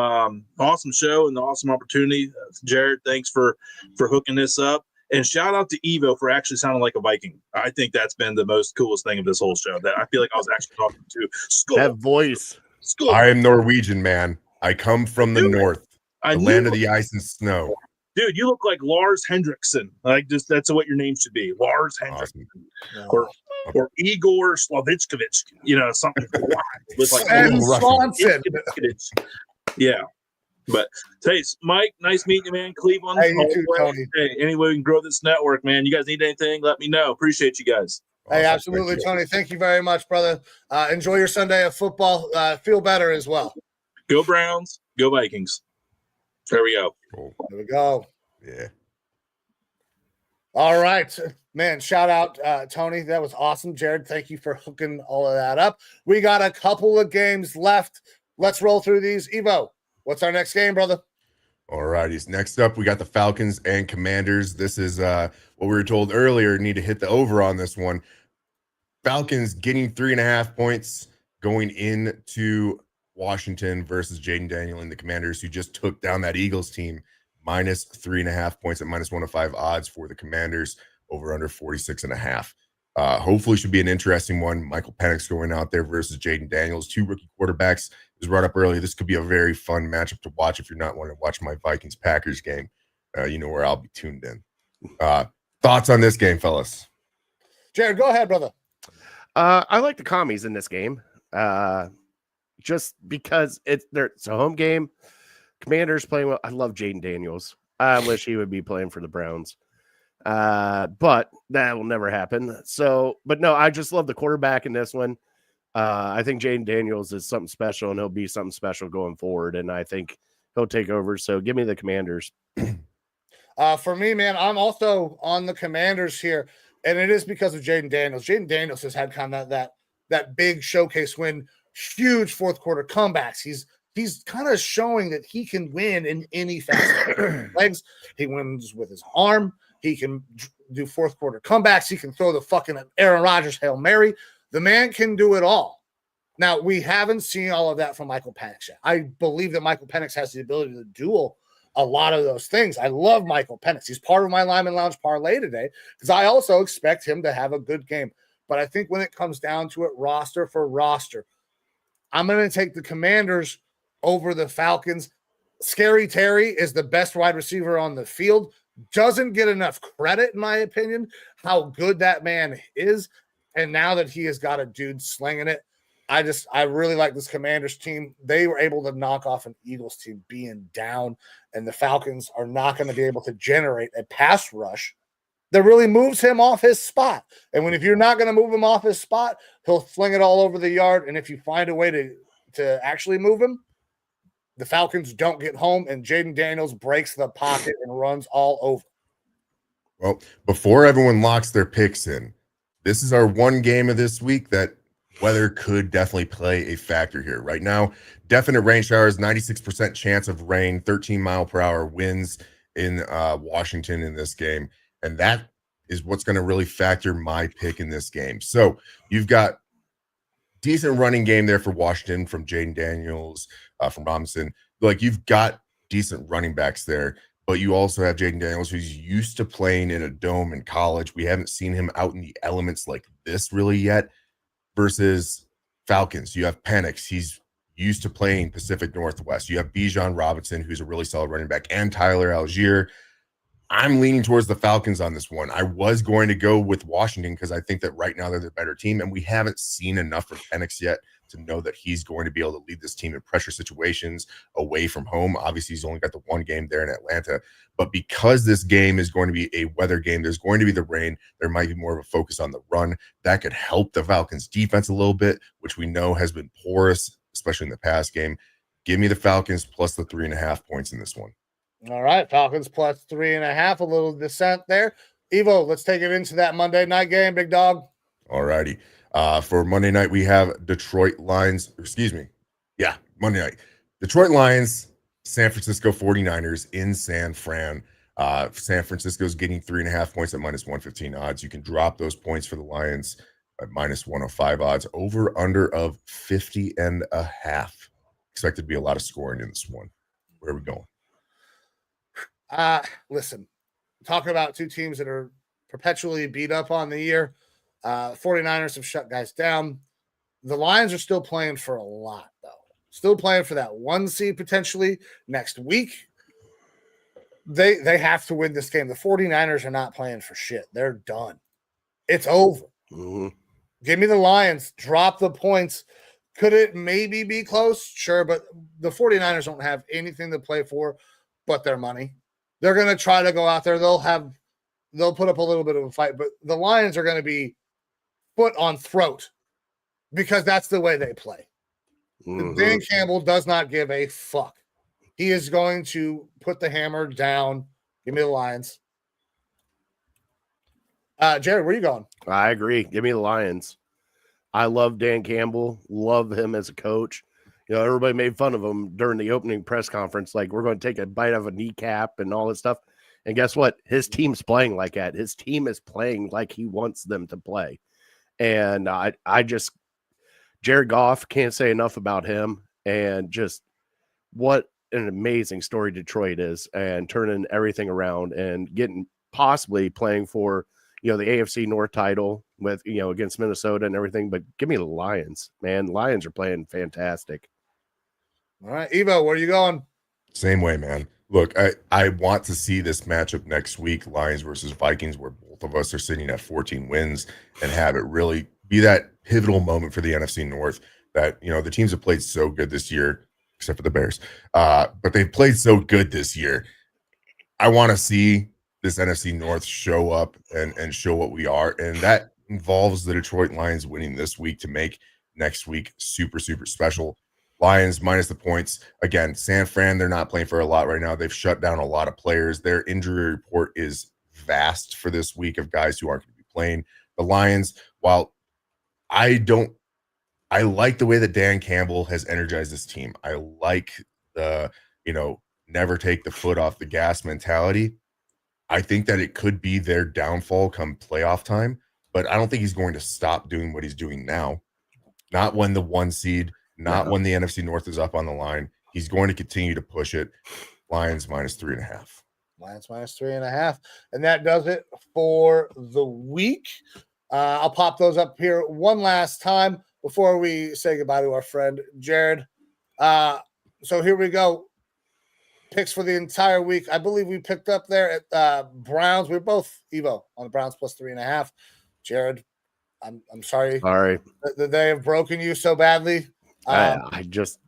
show and the awesome opportunity. Jared, thanks for hooking this up. And shout out to Evo for actually sounding like a Viking. I think that's been the most coolest thing of this whole show. That I feel like I was actually talking to Skull. That voice. Skull. I am Norwegian, man. I come from the north, the land of the ice and snow. Dude, you look like Lars Hendrickson. That's what your name should be, Lars Hendrickson, awesome. or Igor Slavichkovich. Something with like Swanson. Yeah. But hey, Mike, nice meeting you, man. Cleveland. Hey, you too, Tony. Hey, any way we can grow this network, man. You guys need anything, let me know. Appreciate you guys. Hey, absolutely, Tony. Thank you very much, brother. Enjoy your Sunday of football. Feel better as well. Go Browns. Go Vikings. There we go. Cool. There we go. Yeah. All right, man. Shout out, Tony. That was awesome. Jared, thank you for hooking all of that up. We got a couple of games left. Let's roll through these. Evo, what's our next game, brother? All righty. Next up, we got the Falcons and Commanders. This is what we were told earlier. Need to hit the over on this one. Falcons getting 3.5 points going into Washington versus Jaden Daniel and the Commanders, who just took down that Eagles team. Minus 3.5 points at minus 105 odds for the Commanders, over under 46.5. Hopefully should be an interesting one. Michael Penix going out there versus Jaden Daniels, two rookie quarterbacks. It was brought up earlier. This could be a very fun matchup to watch if you're not wanting to watch my Vikings-Packers game. You know where I'll be tuned in. Thoughts on this game, fellas? Jared, go ahead, brother. I like the commies in this game. Just because it's a home game. Commanders playing well. I love Jaden Daniels. I wish he would be playing for the Browns. But that will never happen. But no, I just love the quarterback in this one. I think Jaden Daniels is something special, and he'll be something special going forward. And I think he'll take over. So give me the Commanders. For me, man, I'm also on the Commanders here, and it is because of Jaden Daniels. Jaden Daniels has had kind of that big showcase win, huge fourth quarter comebacks. He's kind of showing that he can win in any facet. Legs, he wins with his arm. He can do fourth quarter comebacks. He can throw the fucking Aaron Rodgers Hail Mary. The man can do it all. Now, we haven't seen all of that from Michael Penix yet. I believe that Michael Penix has the ability to do a lot of those things. I love Michael Penix. He's part of my Lineman Lounge parlay today because I also expect him to have a good game. But I think when it comes down to it, roster for roster, I'm going to take the Commanders over the Falcons. Scary Terry is the best wide receiver on the field. Doesn't get enough credit, in my opinion, how good that man is. And now that he has got a dude slinging it, I really like this Commanders team. They were able to knock off an Eagles team being down, and the Falcons are not going to be able to generate a pass rush that really moves him off his spot. And if you're not going to move him off his spot, he'll fling it all over the yard. And if you find a way to actually move him, the Falcons don't get home, and Jaden Daniels breaks the pocket and runs all over. Well, before everyone locks their picks in, this is our one game of this week that weather could definitely play a factor here. Right now, definite rain showers, 96% chance of rain, 13-mile-per-hour winds in Washington in this game. And that is what's going to really factor my pick in this game. So you've got decent running game there for Washington from Jaden Daniels, from Robinson. Like, you've got decent running backs there, but you also have Jaden Daniels, who's used to playing in a dome in college. We haven't seen him out in the elements like this really yet. Versus Falcons, you have Penix. He's used to playing Pacific Northwest. You have Bijan Robinson, who's a really solid running back, and Tyler Algier. I'm leaning towards the Falcons on this one. I was going to go with Washington because I think that right now they're the better team, and we haven't seen enough from Penix yet to know that he's going to be able to lead this team in pressure situations away from home. Obviously, he's only got the one game there in Atlanta. But because this game is going to be a weather game, there's going to be the rain. There might be more of a focus on the run. That could help the Falcons defense a little bit, which we know has been porous, especially in the past game. Give me the Falcons plus the 3.5 points in this one. All right, Falcons plus 3.5, a little descent there. Evo, let's take it into that Monday night game, big dog. All righty. For Monday night, we have Detroit Lions. Monday night. Detroit Lions, San Francisco 49ers in San Fran. San Francisco's getting 3.5 points at minus 115 odds. You can drop those points for the Lions at minus 105 odds. Over under of 50.5. Expected to be a lot of scoring in this one. Where are we going? Listen, talking about two teams that are perpetually beat up on the year. 49ers have shut guys down. The Lions are still playing for a lot, though. Still playing for that 1 seed potentially next week. They have to win this game. The 49ers are not playing for shit. They're done. It's over. Mm-hmm. Give me the Lions. Drop the points. Could it maybe be close? Sure, but the 49ers don't have anything to play for but their money. They're going to try to go out there. They'll put up a little bit of a fight, but the Lions are going to be foot on throat because that's the way they play. Mm-hmm. Dan Campbell does not give a fuck. He is going to put the hammer down. Give me the Lions. Jared, where are you going? I agree. Give me the Lions. I love Dan Campbell. Love him as a coach. You know, everybody made fun of him during the opening press conference. Like, we're going to take a bite of a kneecap and all this stuff. And guess what? His team's playing like that. His team is playing like he wants them to play. And Jared Goff, can't say enough about him. And just what an amazing story Detroit is, and turning everything around and possibly playing for, you know, the AFC North title with, you know, against Minnesota and everything. But give me the Lions, man. Lions are playing fantastic. All right, Evo, where are you going? Same way, man. Look, I want to see this matchup next week, Lions versus Vikings, where both of us are sitting at 14 wins, and have it really be that pivotal moment for the NFC North. That, you know, the teams have played so good this year, except for the Bears, but they've played so good this year. I want to see this NFC North show up and show what we are, and that involves the Detroit Lions winning this week to make next week super, super special. Lions minus the points. Again, San Fran, they're not playing for a lot right now. They've shut down a lot of players. Their injury report is vast for this week of guys who aren't going to be playing. The Lions, while I like the way that Dan Campbell has energized this team. I like the, never take the foot off the gas mentality. I think that it could be their downfall come playoff time, but I don't think he's going to stop doing what he's doing now. Not when the 1 seed, not when the NFC North is up on the line. He's going to continue to push it. Lions minus 3.5. Lions minus 3.5. And that does it for the week. I'll pop those up here one last time before we say goodbye to our friend Jared. So here we go. Picks for the entire week. I believe we picked up there at Browns. We're both Evo on the Browns plus 3.5. Jared, I'm sorry. That they have broken you so badly. I just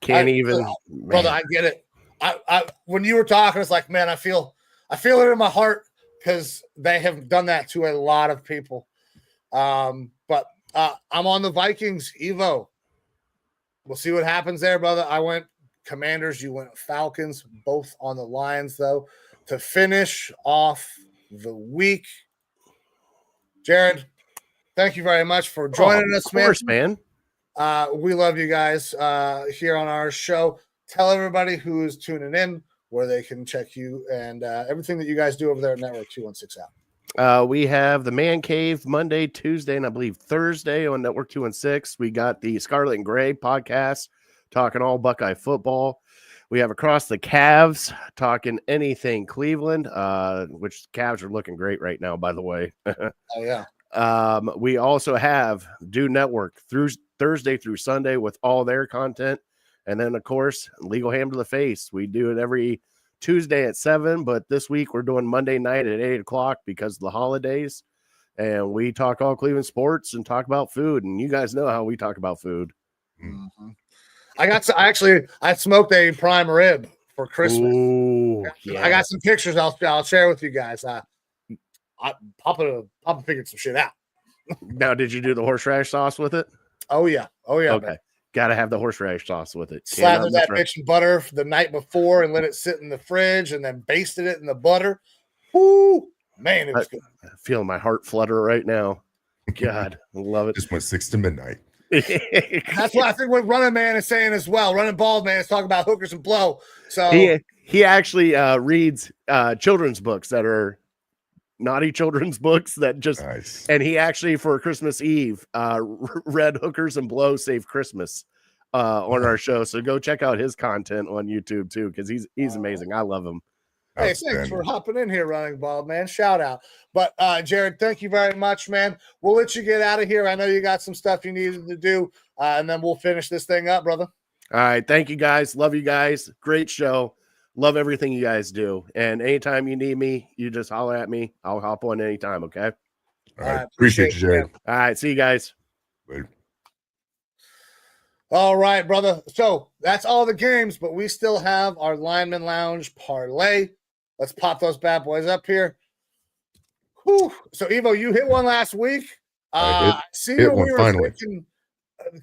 can't even. Brother, I get it. I when you were talking, it's like, man, I feel it in my heart because they have done that to a lot of people. But I'm on the Vikings, Evo. We'll see what happens there, brother. I went Commanders, you went Falcons, both on the Lions, though, to finish off the week. Jared, thank you very much for joining us, man. Of course, man. We love you guys here on our show. Tell everybody who is tuning in where they can check you and everything that you guys do over there at Network 216 out. We have the Man Cave Monday, Tuesday, and I believe Thursday on Network 216. We got the Scarlet and Gray podcast talking all Buckeye football. We have Across the Cavs talking anything Cleveland, which the Cavs are looking great right now, by the way. Oh, yeah. We also have Do Network through Thursday through Sunday with all their content. And then, of course, Legal Ham to the Face. We do it every Tuesday at 7, but this week we're doing Monday night at 8 o'clock because of the holidays. And we talk all Cleveland sports and talk about food. And you guys know how we talk about food. Mm-hmm. I smoked a prime rib for Christmas. Ooh, yeah. I got some pictures I'll share with you guys. Papa figured some shit out. Now, did you do the horseradish sauce with it? Oh yeah. Okay. Man. Got to have the horseradish sauce with it. Slathered that bitch in butter the night before and let it sit in the fridge and then basted it in the butter. Woo! Man, it was good. I'm feeling my heart flutter right now. God, I love it. Just went 6 to midnight. That's what I think what Running Man is saying as well. Running Bald Man is talking about hookers and blow. So he actually reads children's books that are naughty children's books that just nice. And he actually for Christmas Eve read Hookers and Blow Save Christmas on our show. So go check out his content on YouTube too, because he's amazing. I love him. Hey, thanks for hopping in here, Running Bald Man. Shout out. But Jared, thank you very much, man. We'll let you get out of here. I know you got some stuff you needed to do, and then we'll finish this thing up, brother. All right. Thank you guys. Love you guys. Great show. Love everything you guys do. And anytime you need me, you just holler at me. I'll hop on anytime. Okay. All right. Appreciate you, Jared. All right. See you guys. Later. All right, brother. So that's all the games, but we still have our Lineman Lounge parlay. Let's pop those bad boys up here. Whew. So, Evo, you hit one last week. I see hit we one were finally. thinking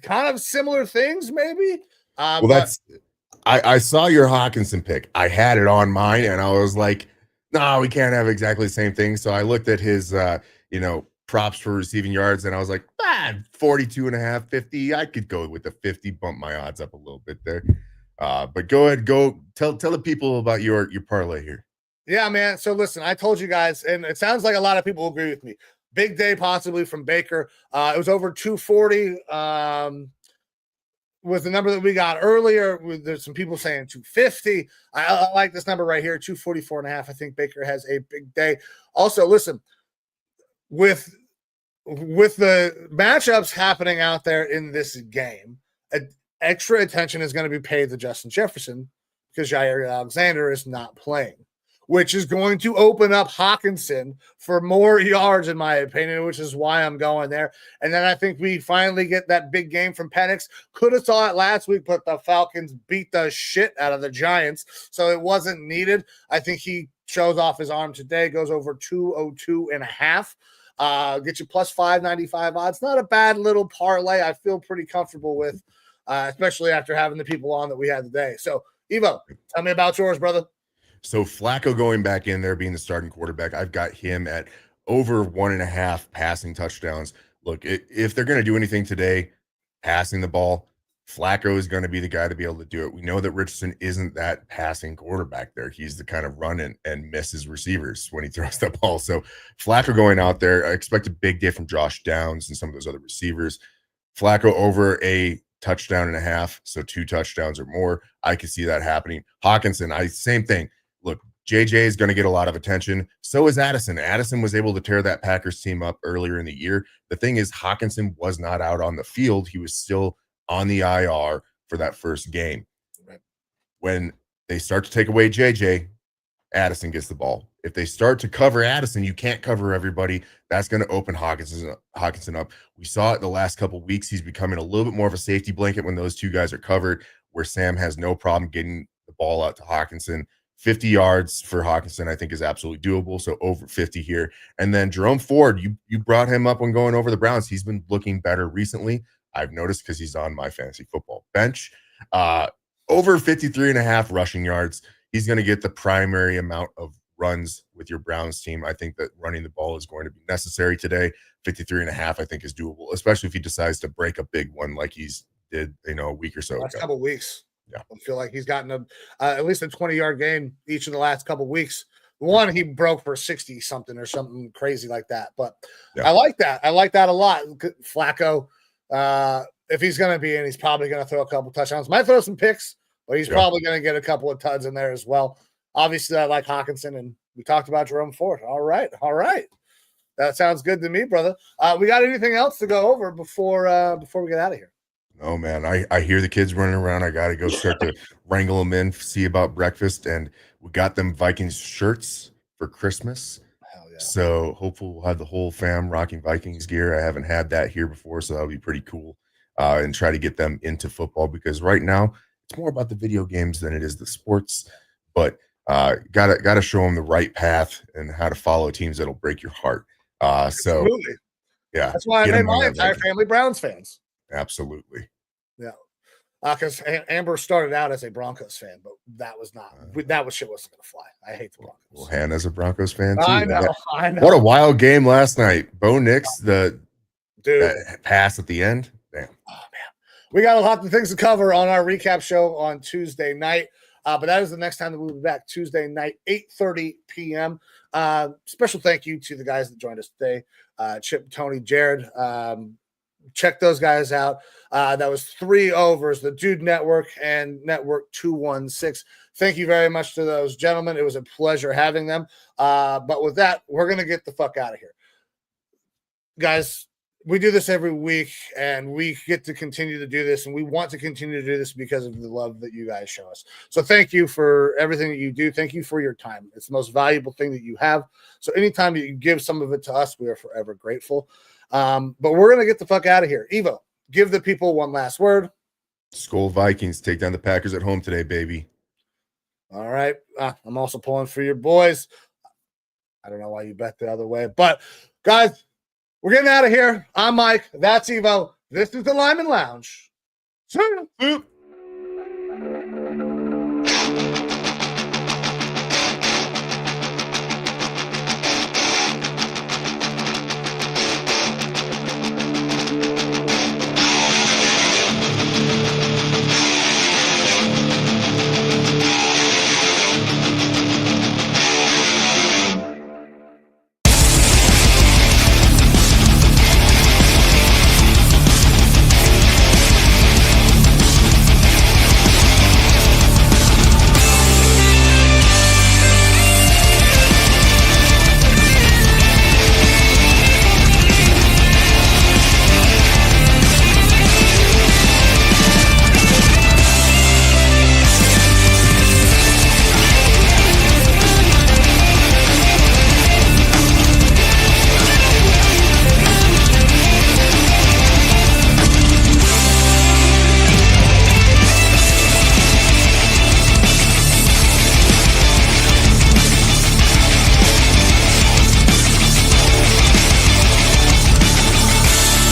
kind of similar things, maybe. I saw your Hawkinson pick. I had it on mine, and I was like, no, we can't have exactly the same thing. So I looked at his, props for receiving yards, and I was like, 42.5, 50. I could go with the 50, bump my odds up a little bit there. But go ahead, tell the people about your parlay here. Yeah, man. So listen, I told you guys, and it sounds like a lot of people agree with me. Big day possibly from Baker. It was over 240. Was the number that we got earlier. There's some people saying 250. I like this number right here, 244.5. I think Baker has a big day. Also, listen, with the matchups happening out there in this game, extra attention is going to be paid to Justin Jefferson because Jair Alexander is not playing, which is going to open up Hawkinson for more yards, in my opinion, which is why I'm going there. And then I think we finally get that big game from Penix. Could have saw it last week, but the Falcons beat the shit out of the Giants, so it wasn't needed. I think he shows off his arm today, goes over 202.5. Get you plus 595 odds. Not a bad little parlay. I feel pretty comfortable with especially after having the people on that we had today. So, Evo, tell me about yours, brother. So Flacco going back in there, being the starting quarterback, I've got him at over 1.5 passing touchdowns. Look, if they're going to do anything today, passing the ball, Flacco is going to be the guy to be able to do it. We know that Richardson isn't that passing quarterback there. He's the kind of run and miss his receivers when he throws the ball. So Flacco going out there, I expect a big day from Josh Downs and some of those other receivers. Flacco over a touchdown and a half, so 2 touchdowns or more. I could see that happening. Hawkinson, same thing. Look, JJ is going to get a lot of attention. So is Addison. Addison was able to tear that Packers team up earlier in the year. The thing is, Hawkinson was not out on the field. He was still on the IR for that first game. Right. When they start to take away JJ, Addison gets the ball. If they start to cover Addison, you can't cover everybody. That's going to open Hawkinson up. We saw it the last couple of weeks. He's becoming a little bit more of a safety blanket when those two guys are covered, where Sam has no problem getting the ball out to Hawkinson. 50 yards for Hawkinson, I think, is absolutely doable. So over 50 here. And then Jerome Ford, you brought him up when going over the Browns. He's been looking better recently. I've noticed because he's on my fantasy football bench. Over 53.5 rushing yards. He's going to get the primary amount of runs with your Browns team. I think that running the ball is going to be necessary today. 53.5, I think, is doable, especially if he decides to break a big one like he's did, a week or so last ago. couple of weeks. Yeah. I feel like he's gotten at least a 20-yard game each of the last couple of weeks. One, he broke for 60 something or something crazy like that. But yeah. I like that. I like that a lot. Flacco, if he's going to be in, he's probably going to throw a couple touchdowns. Might throw some picks, but he's probably going to get a couple of tuds in there as well. Obviously, I like Hawkinson, and we talked about Jerome Ford. All right. That sounds good to me, brother. We got anything else to go over before we get out of here? Oh, man, I hear the kids running around. I got to go start to wrangle them in, see about breakfast. And we got them Vikings shirts for Christmas. Hell yeah. So hopefully we'll have the whole fam rocking Vikings gear. I haven't had that here before, so that'll be pretty cool. And try to get them into football, because right now it's more about the video games than it is the sports. But gotta show them the right path and how to follow teams that'll break your heart. So absolutely. Yeah, that's why I made my entire family Browns fans. Absolutely. Yeah. Because Amber started out as a Broncos fan, but that was not shit wasn't gonna fly. I hate the Broncos. Well, Hannah's a Broncos fan too. I know. What a wild game last night. Bo Nix, that pass at the end. Damn. Oh man. We got a lot of things to cover on our recap show on Tuesday night. But that is the next time that we'll be back, Tuesday night, 8:30 p.m. Special thank you to the guys that joined us today. Chip, Tony, Jared. Check those guys out. That was 3 overs, the Dude Network and Network 216. Thank you very much to those gentlemen. It was a pleasure having them. But with that, we're going to get the fuck out of here. Guys, we do this every week, and we get to continue to do this, and we want to continue to do this because of the love that you guys show us. So thank you for everything that you do. Thank you for your time. It's the most valuable thing that you have. So anytime that you give some of it to us, we are forever grateful. But we're going to get the fuck out of here. Evo, give the people one last word. Skol Vikings, take down the Packers at home today, baby. All right. I'm also pulling for your boys. I don't know why you bet the other way, but guys, we're getting out of here. I'm Mike. That's Evo. This is the Lineman Lounge. See you.